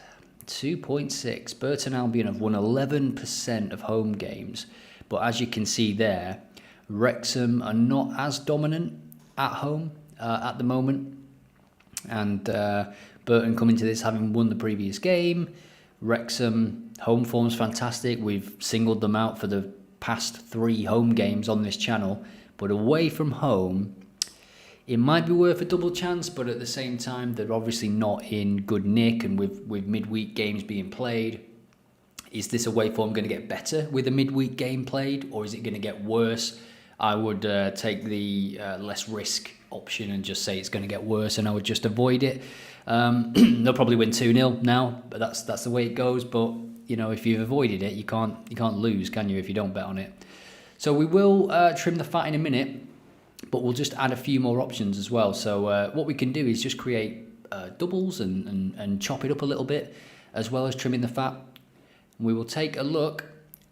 2.6. Burton Albion have won 11% of home games. But as you can see there, Wrexham are not as dominant at home at the moment. And Burton coming to this having won the previous game. Wrexham, home form's fantastic. We've singled them out for the past 3 home games on this channel. But away from home, it might be worth a double chance, but at the same time, they're obviously not in good nick, and with midweek games being played, is this away form going to get better with a midweek game played, or is it going to get worse? I would take the less risk option and just say it's going to get worse, and I would just avoid it. They'll probably win 2-0 now, but that's the way it goes. But you know, if you've avoided it, you can't lose, can you? If you don't bet on it. So we will trim the fat in a minute. But we'll just add a few more options as well. So what we can do is just create doubles and chop it up a little bit, as well as trimming the fat. We will take a look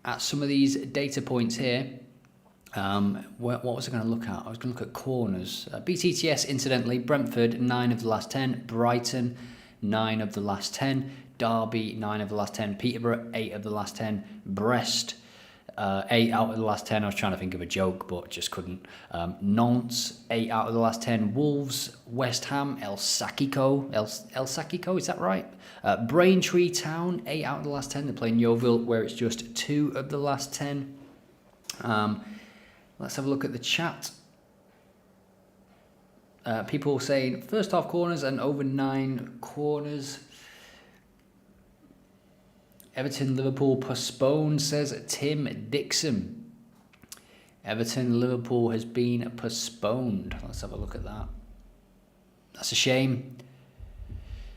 at some of these data points here. What was I going to look at? I was going to look at corners. BTTS, incidentally, Brentford, 9 of the last 10. Brighton, 9 of the last 10. Derby, 9 of the last 10. Peterborough, 8 of the last 10. Brest, 8 out of the last 10. I was trying to think of a joke, but just couldn't. Nantes, 8 out of the last 10. Wolves, West Ham, El Sacico, is that right? Braintree Town, 8 out of the last 10. They're playing Yeovil, where it's just 2 of the last 10. Let's have a look at the chat. People saying first half corners and over 9 corners. Everton, Liverpool postponed, says Tim Dixon. Everton, Liverpool has been postponed. Let's have a look at that. That's a shame.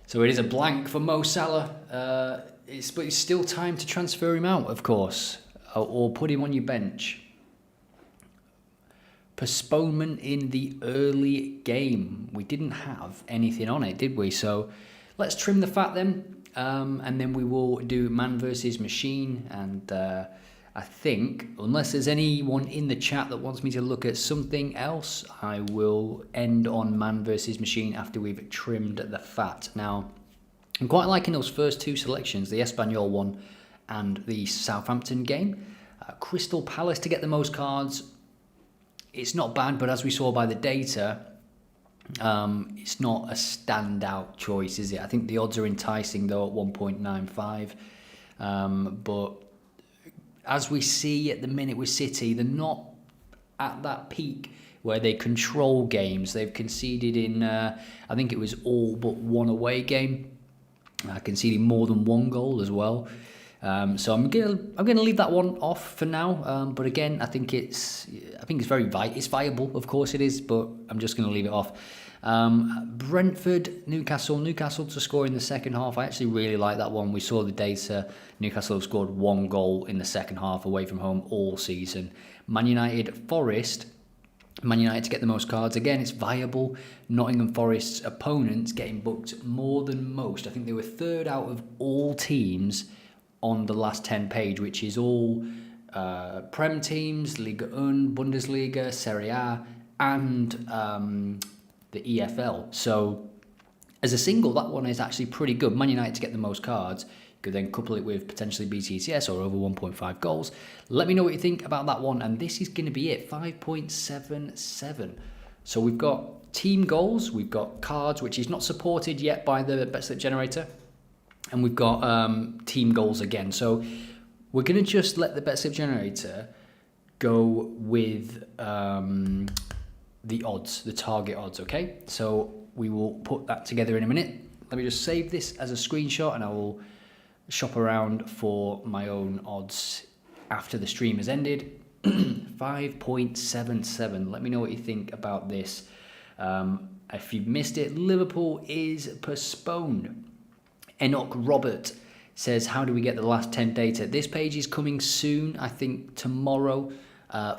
So it is a blank for Mo Salah. But it's still time to transfer him out, of course, or put him on your bench. Postponement in the early game. We didn't have anything on it, did we? So let's trim the fat then. And then we will do man versus machine, and I think, unless there's anyone in the chat that wants me to look at something else, I will end on man versus machine after we've trimmed the fat. Now, I'm quite liking those first 2 selections, the Espanyol one and the Southampton game. Crystal Palace to get the most cards, it's not bad, but as we saw by the data, it's not a standout choice, is it? I think the odds are enticing though at 1.95. But as we see at the minute with City, they're not at that peak where they control games. They've conceded in, I think it was all but 1 away game, conceding more than 1 goal as well. So I'm gonna leave that one off for now. But again, I think it's very it's viable. Of course it is, but I'm just gonna leave it off. Brentford, Newcastle to score in the second half. I actually really like that one. We saw the data. Newcastle have scored 1 goal in the second half away from home all season. Man United, Forest. Man United to get the most cards. Again, it's viable. Nottingham Forest's opponents getting booked more than most. I think they were 3rd out of all teams on the last 10 page, which is all Prem teams, Liga 1, Bundesliga, Serie A, and the EFL. So as a single, that one is actually pretty good. Man United to get the most cards. You could then couple it with potentially BTTS or over 1.5 goals. Let me know what you think about that one. And this is going to be it, 5.77. So we've got team goals, we've got cards, which is not supported yet by the Bet Slip Generator, and we've got team goals again. So we're going to just let the Bet Slip Generator go with the odds, the target odds, okay? So we will put that together in a minute. Let me just save this as a screenshot, and I will shop around for my own odds after the stream has ended. 5.77. Let me know what you think about this. If you've missed it, Liverpool is postponed. Enoch Robert says, how do we get the last 10 data? This page is coming soon, I think tomorrow,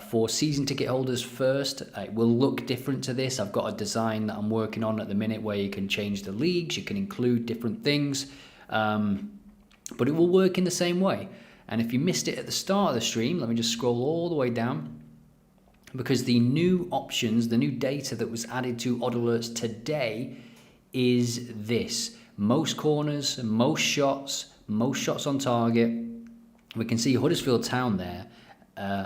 for season ticket holders first. It will look different to this. I've got a design that I'm working on at the minute where you can change the leagues, you can include different things, but it will work in the same way. And if you missed it at the start of the stream, let me just scroll all the way down, because the new options, the new data that was added to OddAlerts today is this: most corners, most shots on target. We can see Huddersfield Town there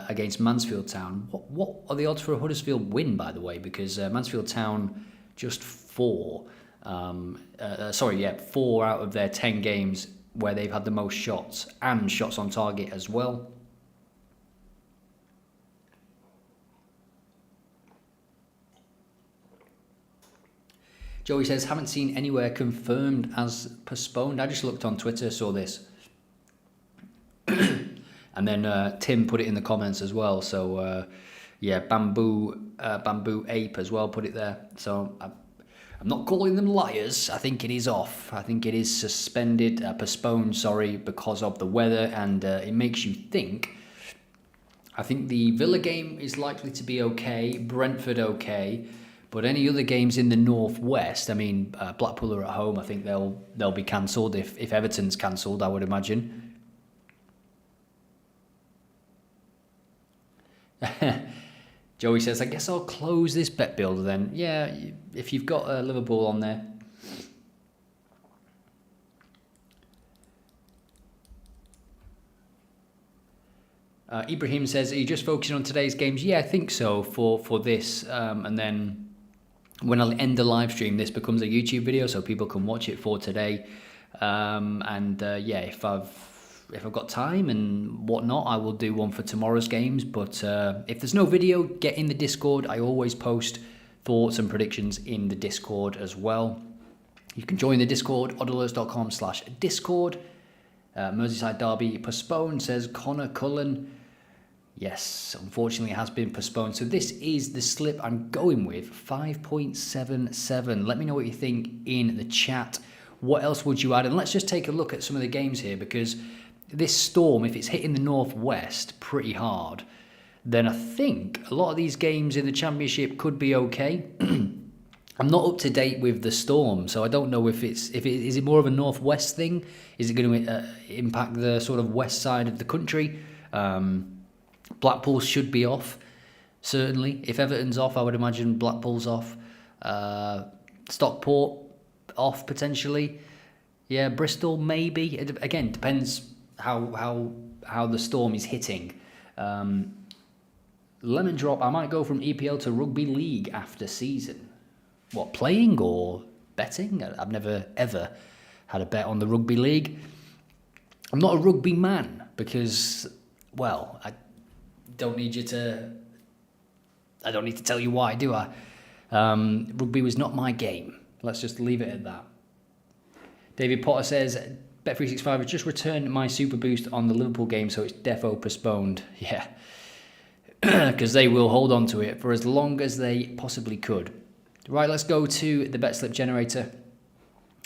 against Mansfield Town. What are the odds for a Huddersfield win, by the way? Because Mansfield Town just 4 out of their 10 games where they've had the most shots and shots on target as well. Joey says, haven't seen anywhere confirmed as postponed. I just looked on Twitter, saw this. And then Tim put it in the comments as well. So, yeah, Bamboo Ape as well put it there. So, I'm not calling them liars. I think it is off. I think it is postponed, because of the weather. And it makes you think. I think the Villa game is likely to be okay. Brentford okay. But any other games in the northwest, I mean, Blackpool are at home. I think they'll be cancelled if Everton's cancelled, I would imagine. Joey says, I guess I'll close this bet builder then. Yeah, if you've got Liverpool on there. Ibrahim says, are you just focusing on today's games? Yeah, I think so for this. And then when I end the live stream, this becomes a YouTube video so people can watch it for today. Yeah, if I've got time and whatnot, I will do one for tomorrow's games. But if there's no video, get in the Discord. I always post thoughts and predictions in the Discord as well. You can join the Discord, oddalerts.com/Discord. Merseyside Derby postponed, says Connor Cullen. Yes, unfortunately it has been postponed. So this is the slip I'm going with, 5.77. Let me know what you think in the chat. What else would you add? And let's just take a look at some of the games here, because this storm, if it's hitting the northwest pretty hard, then I think a lot of these games in the Championship could be okay. I'm not up to date with the storm, so I don't know is it more of a northwest thing? Is it going to impact the sort of west side of the country? Blackpool should be off, certainly. If Everton's off, I would imagine Blackpool's off. Stockport off potentially. Yeah, Bristol maybe. It, again, depends how the storm is hitting. Lemon drop. I might go from EPL to rugby league after season. What, playing or betting? I've never ever had a bet on the rugby league. I'm not a rugby man because, well, I don't need to tell you why, do I? Rugby was not my game. Let's just leave it at that. David Potter says, Bet365 has just returned my super boost on the Liverpool game, so it's defo postponed. Yeah, because they will hold on to it for as long as they possibly could. Right, let's go to the bet slip generator.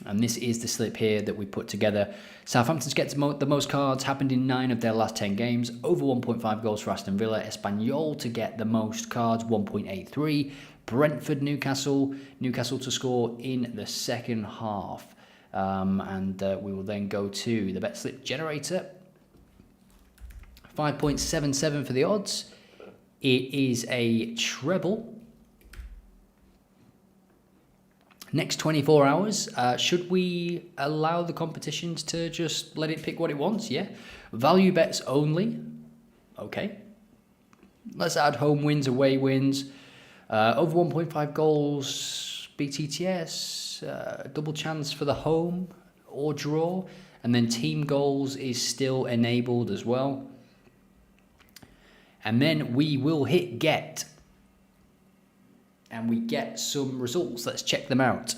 And this is the slip here that we put together. Southampton's get the most cards, happened in 9 of their last 10 games. Over 1.5 goals for Aston Villa. Espanyol to get the most cards, 1.83. Brentford, Newcastle to score in the second half. We will then go to the bet slip generator. 5.77 for the odds. It is a treble. Next 24 hours, should we allow the competitions to just let it pick what it wants? Yeah. Value bets only. Okay. Let's add home wins, away wins. Over 1.5 goals, BTTS, double chance for the home or draw, and then team goals is still enabled as well. And then we will hit get, and we get some results. Let's check them out.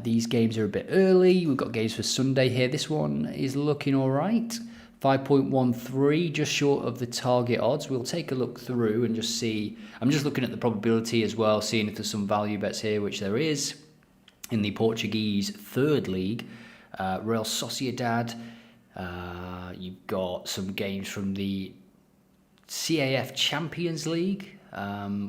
These games are a bit early. We've got games for Sunday here. This one is looking all right. 5.13, just short of the target odds. We'll take a look through and just see. I'm just looking at the probability as well, seeing if there's some value bets here, which there is. In the Portuguese third league, Real Sociedad. You've got some games from the CAF Champions League,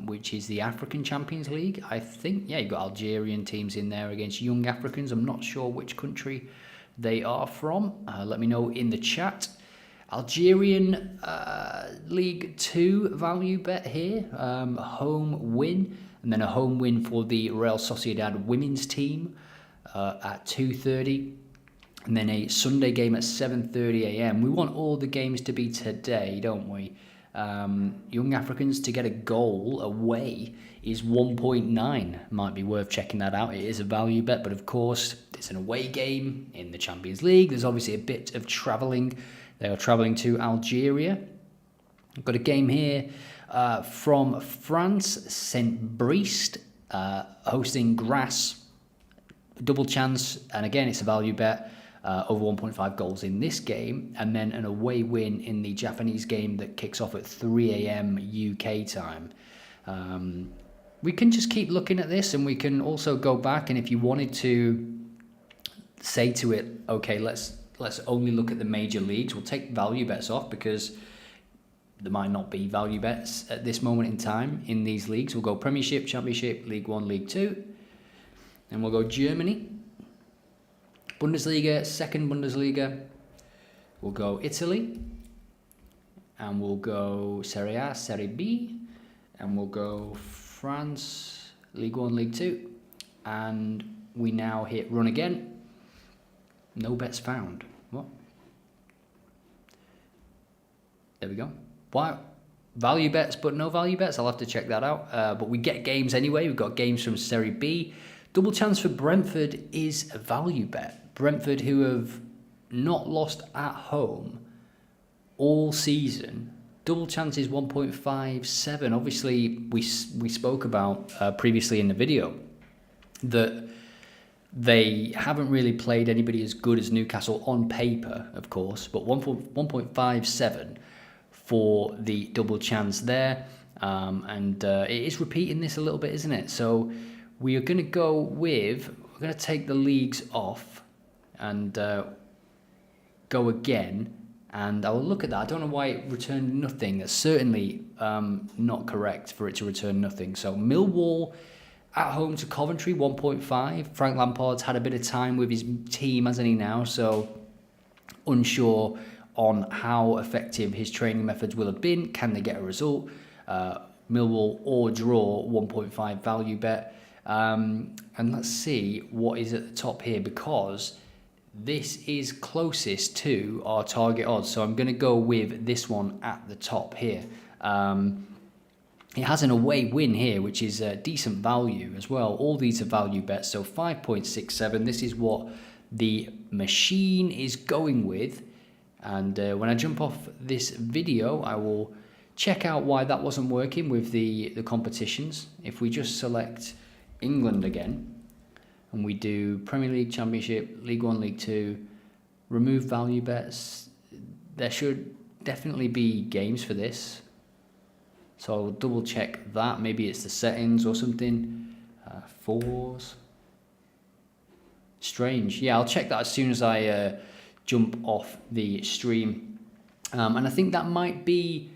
which is the African Champions League. I think, yeah, you've got Algerian teams in there against young Africans. I'm not sure which country they are from. Let me know in the chat. Algerian League 2 value bet here, home win, and then a home win for the Real Sociedad women's team at 2:30, and then a Sunday game at 7:30 a.m. We want all the games to be today, don't we? Young Africans to get a goal away is 1.9. Might be worth checking that out. It is a value bet, but of course it's an away game in the Champions League. There's obviously a bit of travelling. They are travelling to Algeria. I've got a game here from France, Saint-Briest, hosting Grasse. Double chance, and again it's a value bet. Over 1.5 goals in this game, and then an away win in the Japanese game that kicks off at 3 a.m. UK time. We can just keep looking at this, and we can also go back, and if you wanted to say to it, okay, let's only look at the major leagues, we'll take value bets off because there might not be value bets at this moment in time in these leagues. We'll go Premiership, Championship, League 1, League 2, and we'll go Germany, Bundesliga, second Bundesliga, we'll go Italy, and we'll go Serie A, Serie B, and we'll go France, League 1, League 2, and we now hit run again. No bets found. What? There we go. Wow. Value bets, but no value bets. I'll have to check that out. But we get games anyway. We've got games from Serie B. Double chance for Brentford is a value bet. Brentford, who have not lost at home all season. Double chance is 1.57. Obviously, we spoke about previously in the video that they haven't really played anybody as good as Newcastle on paper, of course, but 1.57 for the double chance there. And it is repeating this a little bit, isn't it? So we are going to go with, we're going to take the leagues off and go again. And I will look at that. I don't know why it returned nothing. That's certainly not correct for it to return nothing. So Millwall at home to Coventry, 1.5. Frank Lampard's had a bit of time with his team, hasn't he now? So unsure on how effective his training methods will have been. Can they get a result? Millwall or draw, 1.5 value bet. And let's see what is at the top here, because this is closest to our target odds. So I'm going to go with this one at the top here. It has an away win here, which is a decent value as well. All these are value bets, so 5.67. This is what the machine is going with. And when I jump off this video, I will check out why that wasn't working with the competitions. If we just select England again, and we do Premier League, Championship, League 1, League 2, remove value bets, there should definitely be games for this. So I'll double check that. Maybe it's the settings or something. Fours. Strange. Yeah, I'll check that as soon as I jump off the stream. And I think that might be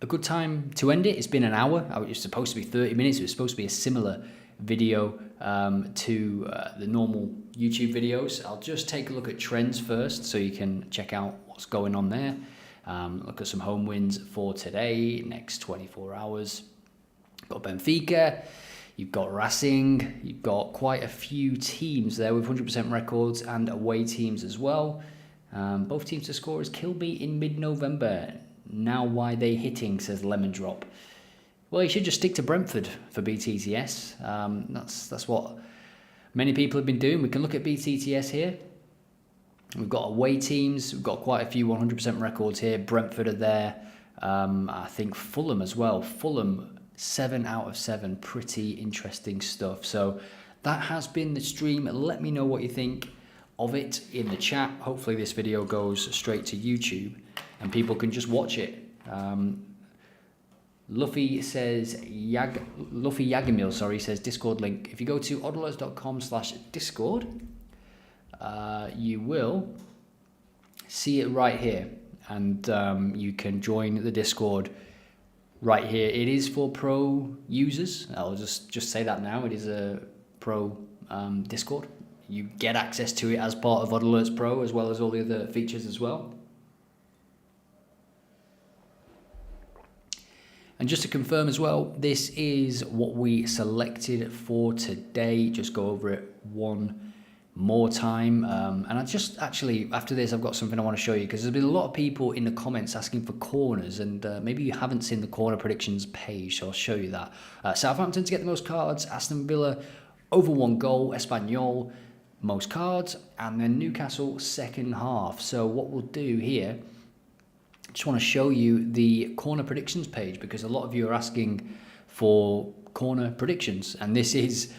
a good time to end it. It's been an hour. It was supposed to be 30 minutes. It was supposed to be a similar video to the normal YouTube videos. I'll just take a look at trends first so you can check out what's going on there. Look at some home wins for today, next 24 hours. Got Benfica, you've got Racing, you've got quite a few teams there with 100% records and away teams as well. Both teams to score is Kilby in mid-November. Now why they hitting, says Lemon Drop. Well, you should just stick to Brentford for BTTS. That's what many people have been doing. We can look at BTTS here. We've got away teams. We've got quite a few 100% records here. Brentford are there. I think Fulham as well. Fulham, 7 out of 7. Pretty interesting stuff. So that has been the stream. Let me know what you think of it in the chat. Hopefully this video goes straight to YouTube and people can just watch it. Luffy Yagamil, says Discord link. If you go to oddalerts.com/Discord, you will see it right here, and you can join the Discord right here. It is for pro users. I'll just say that now. It is a pro Discord. You get access to it as part of OddAlerts Pro, as well as all the other features as well. And just to confirm as well, this is what we selected for today. Just go over it one more time. And I just actually, after this, I've got something I want to show you, because there's been a lot of people in the comments asking for corners, and maybe you haven't seen the corner predictions page, so I'll show you that. Southampton to get the most cards, Aston Villa over 1 goal, Espanyol most cards, and then Newcastle second half. So what we'll do here, just want to show you the corner predictions page, because a lot of you are asking for corner predictions, and this is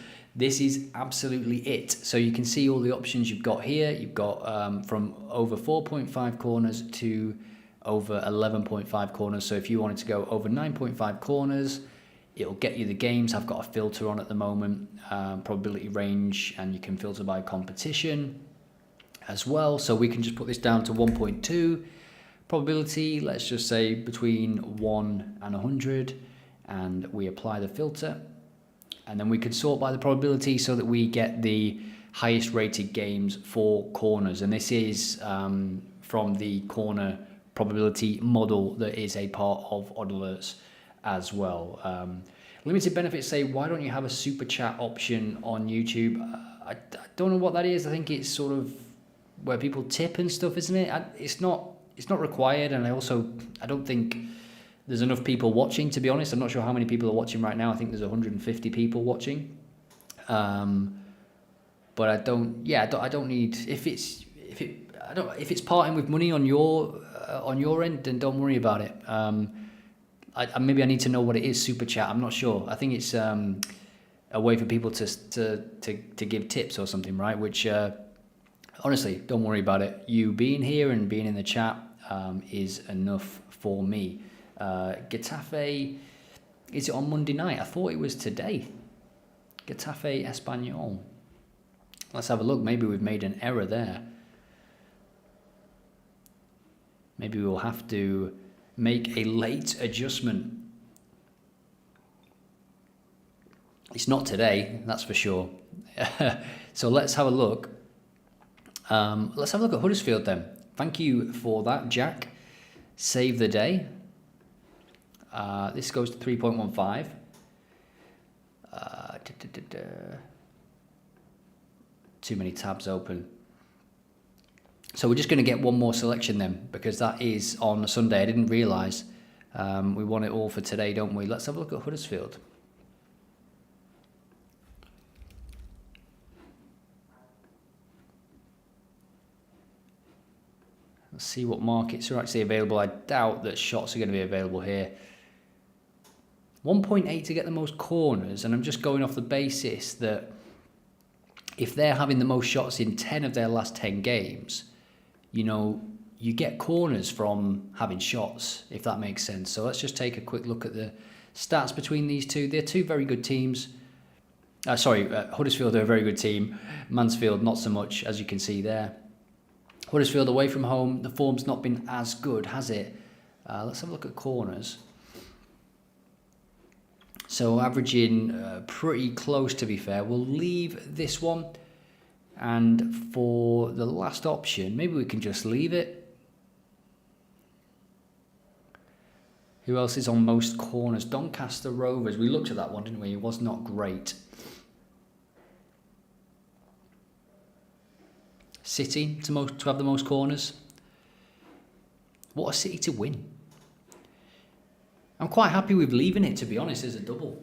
absolutely it. So you can see all the options you've got here. You've got from over 4.5 corners to over 11.5 corners. So if you wanted to go over 9.5 corners, it'll get you the games. I've got a filter on at the moment, probability range, and you can filter by competition as well. So we can just put this down to 1.2. Probability, let's just say between 1 and 100, and we apply the filter, and then we can sort by the probability so that we get the highest rated games for corners. And this is from the corner probability model that is a part of OddAlerts as well. Limited benefits say, why don't you have a super chat option on YouTube? I don't know what that is. I think it's sort of where people tip and stuff, isn't it? It's not required, and I don't think there's enough people watching, to be honest. I'm not sure how many people are watching right now. I think there's 150 people watching. But I don't need, if it's parting with money on your end, then don't worry about it. Maybe I need to know what it is, super chat. I'm not sure. I think it's a way for people to give tips or something, right? Which honestly, don't worry about it. You being here and being in the chat is enough for me. Getafe, is it on Monday night? I thought it was today. Getafe Espanyol. Let's have a look. Maybe we've made an error there. Maybe we'll have to make a late adjustment. It's not today, that's for sure. So let's have a look. Let's have a look at Huddersfield then. Thank you for that, Jack. Save the day. This goes to 3.15. Too many tabs open. So we're just going to get one more selection then, because that is on Sunday. I didn't realise. We want it all for today, don't we? Let's have a look at Huddersfield. Let's see what markets are actually available. I doubt that shots are going to be available here. 1.8 to get the most corners, and I'm just going off the basis that if they're having the most shots in 10 of their last 10 games, you get corners from having shots, if that makes sense. So let's just take a quick look at the stats between these two. They're two very good teams. Huddersfield are a very good team. Mansfield, not so much, as you can see there. Huddersfield away from home, the form's not been as good, has it? Let's have a look at corners. So averaging pretty close, to be fair. We'll leave this one. And for the last option, maybe we can just leave it. Who else is on most corners? Doncaster Rovers. We looked at that one, didn't we? It was not great. City to have the most corners. What a City to win. I'm quite happy with leaving it, to be honest, as a double.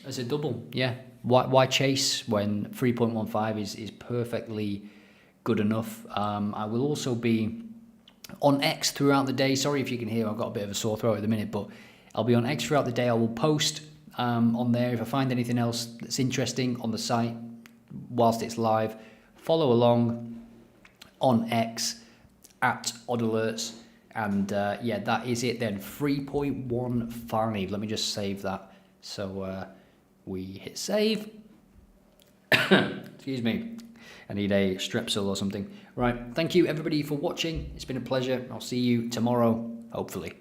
As a double, yeah. Why chase when 3.15 is perfectly good enough? I will also be on X throughout the day. Sorry if you can hear, I've got a bit of a sore throat at the minute, but I'll be on X throughout the day. I will post on there if I find anything else that's interesting on the site whilst it's live. Follow along on X at OddAlerts. And yeah, that is it then. 3.15. Let me just save that. So we hit save. Excuse me. I need a strepsil or something. Right. Thank you, everybody, for watching. It's been a pleasure. I'll see you tomorrow, hopefully.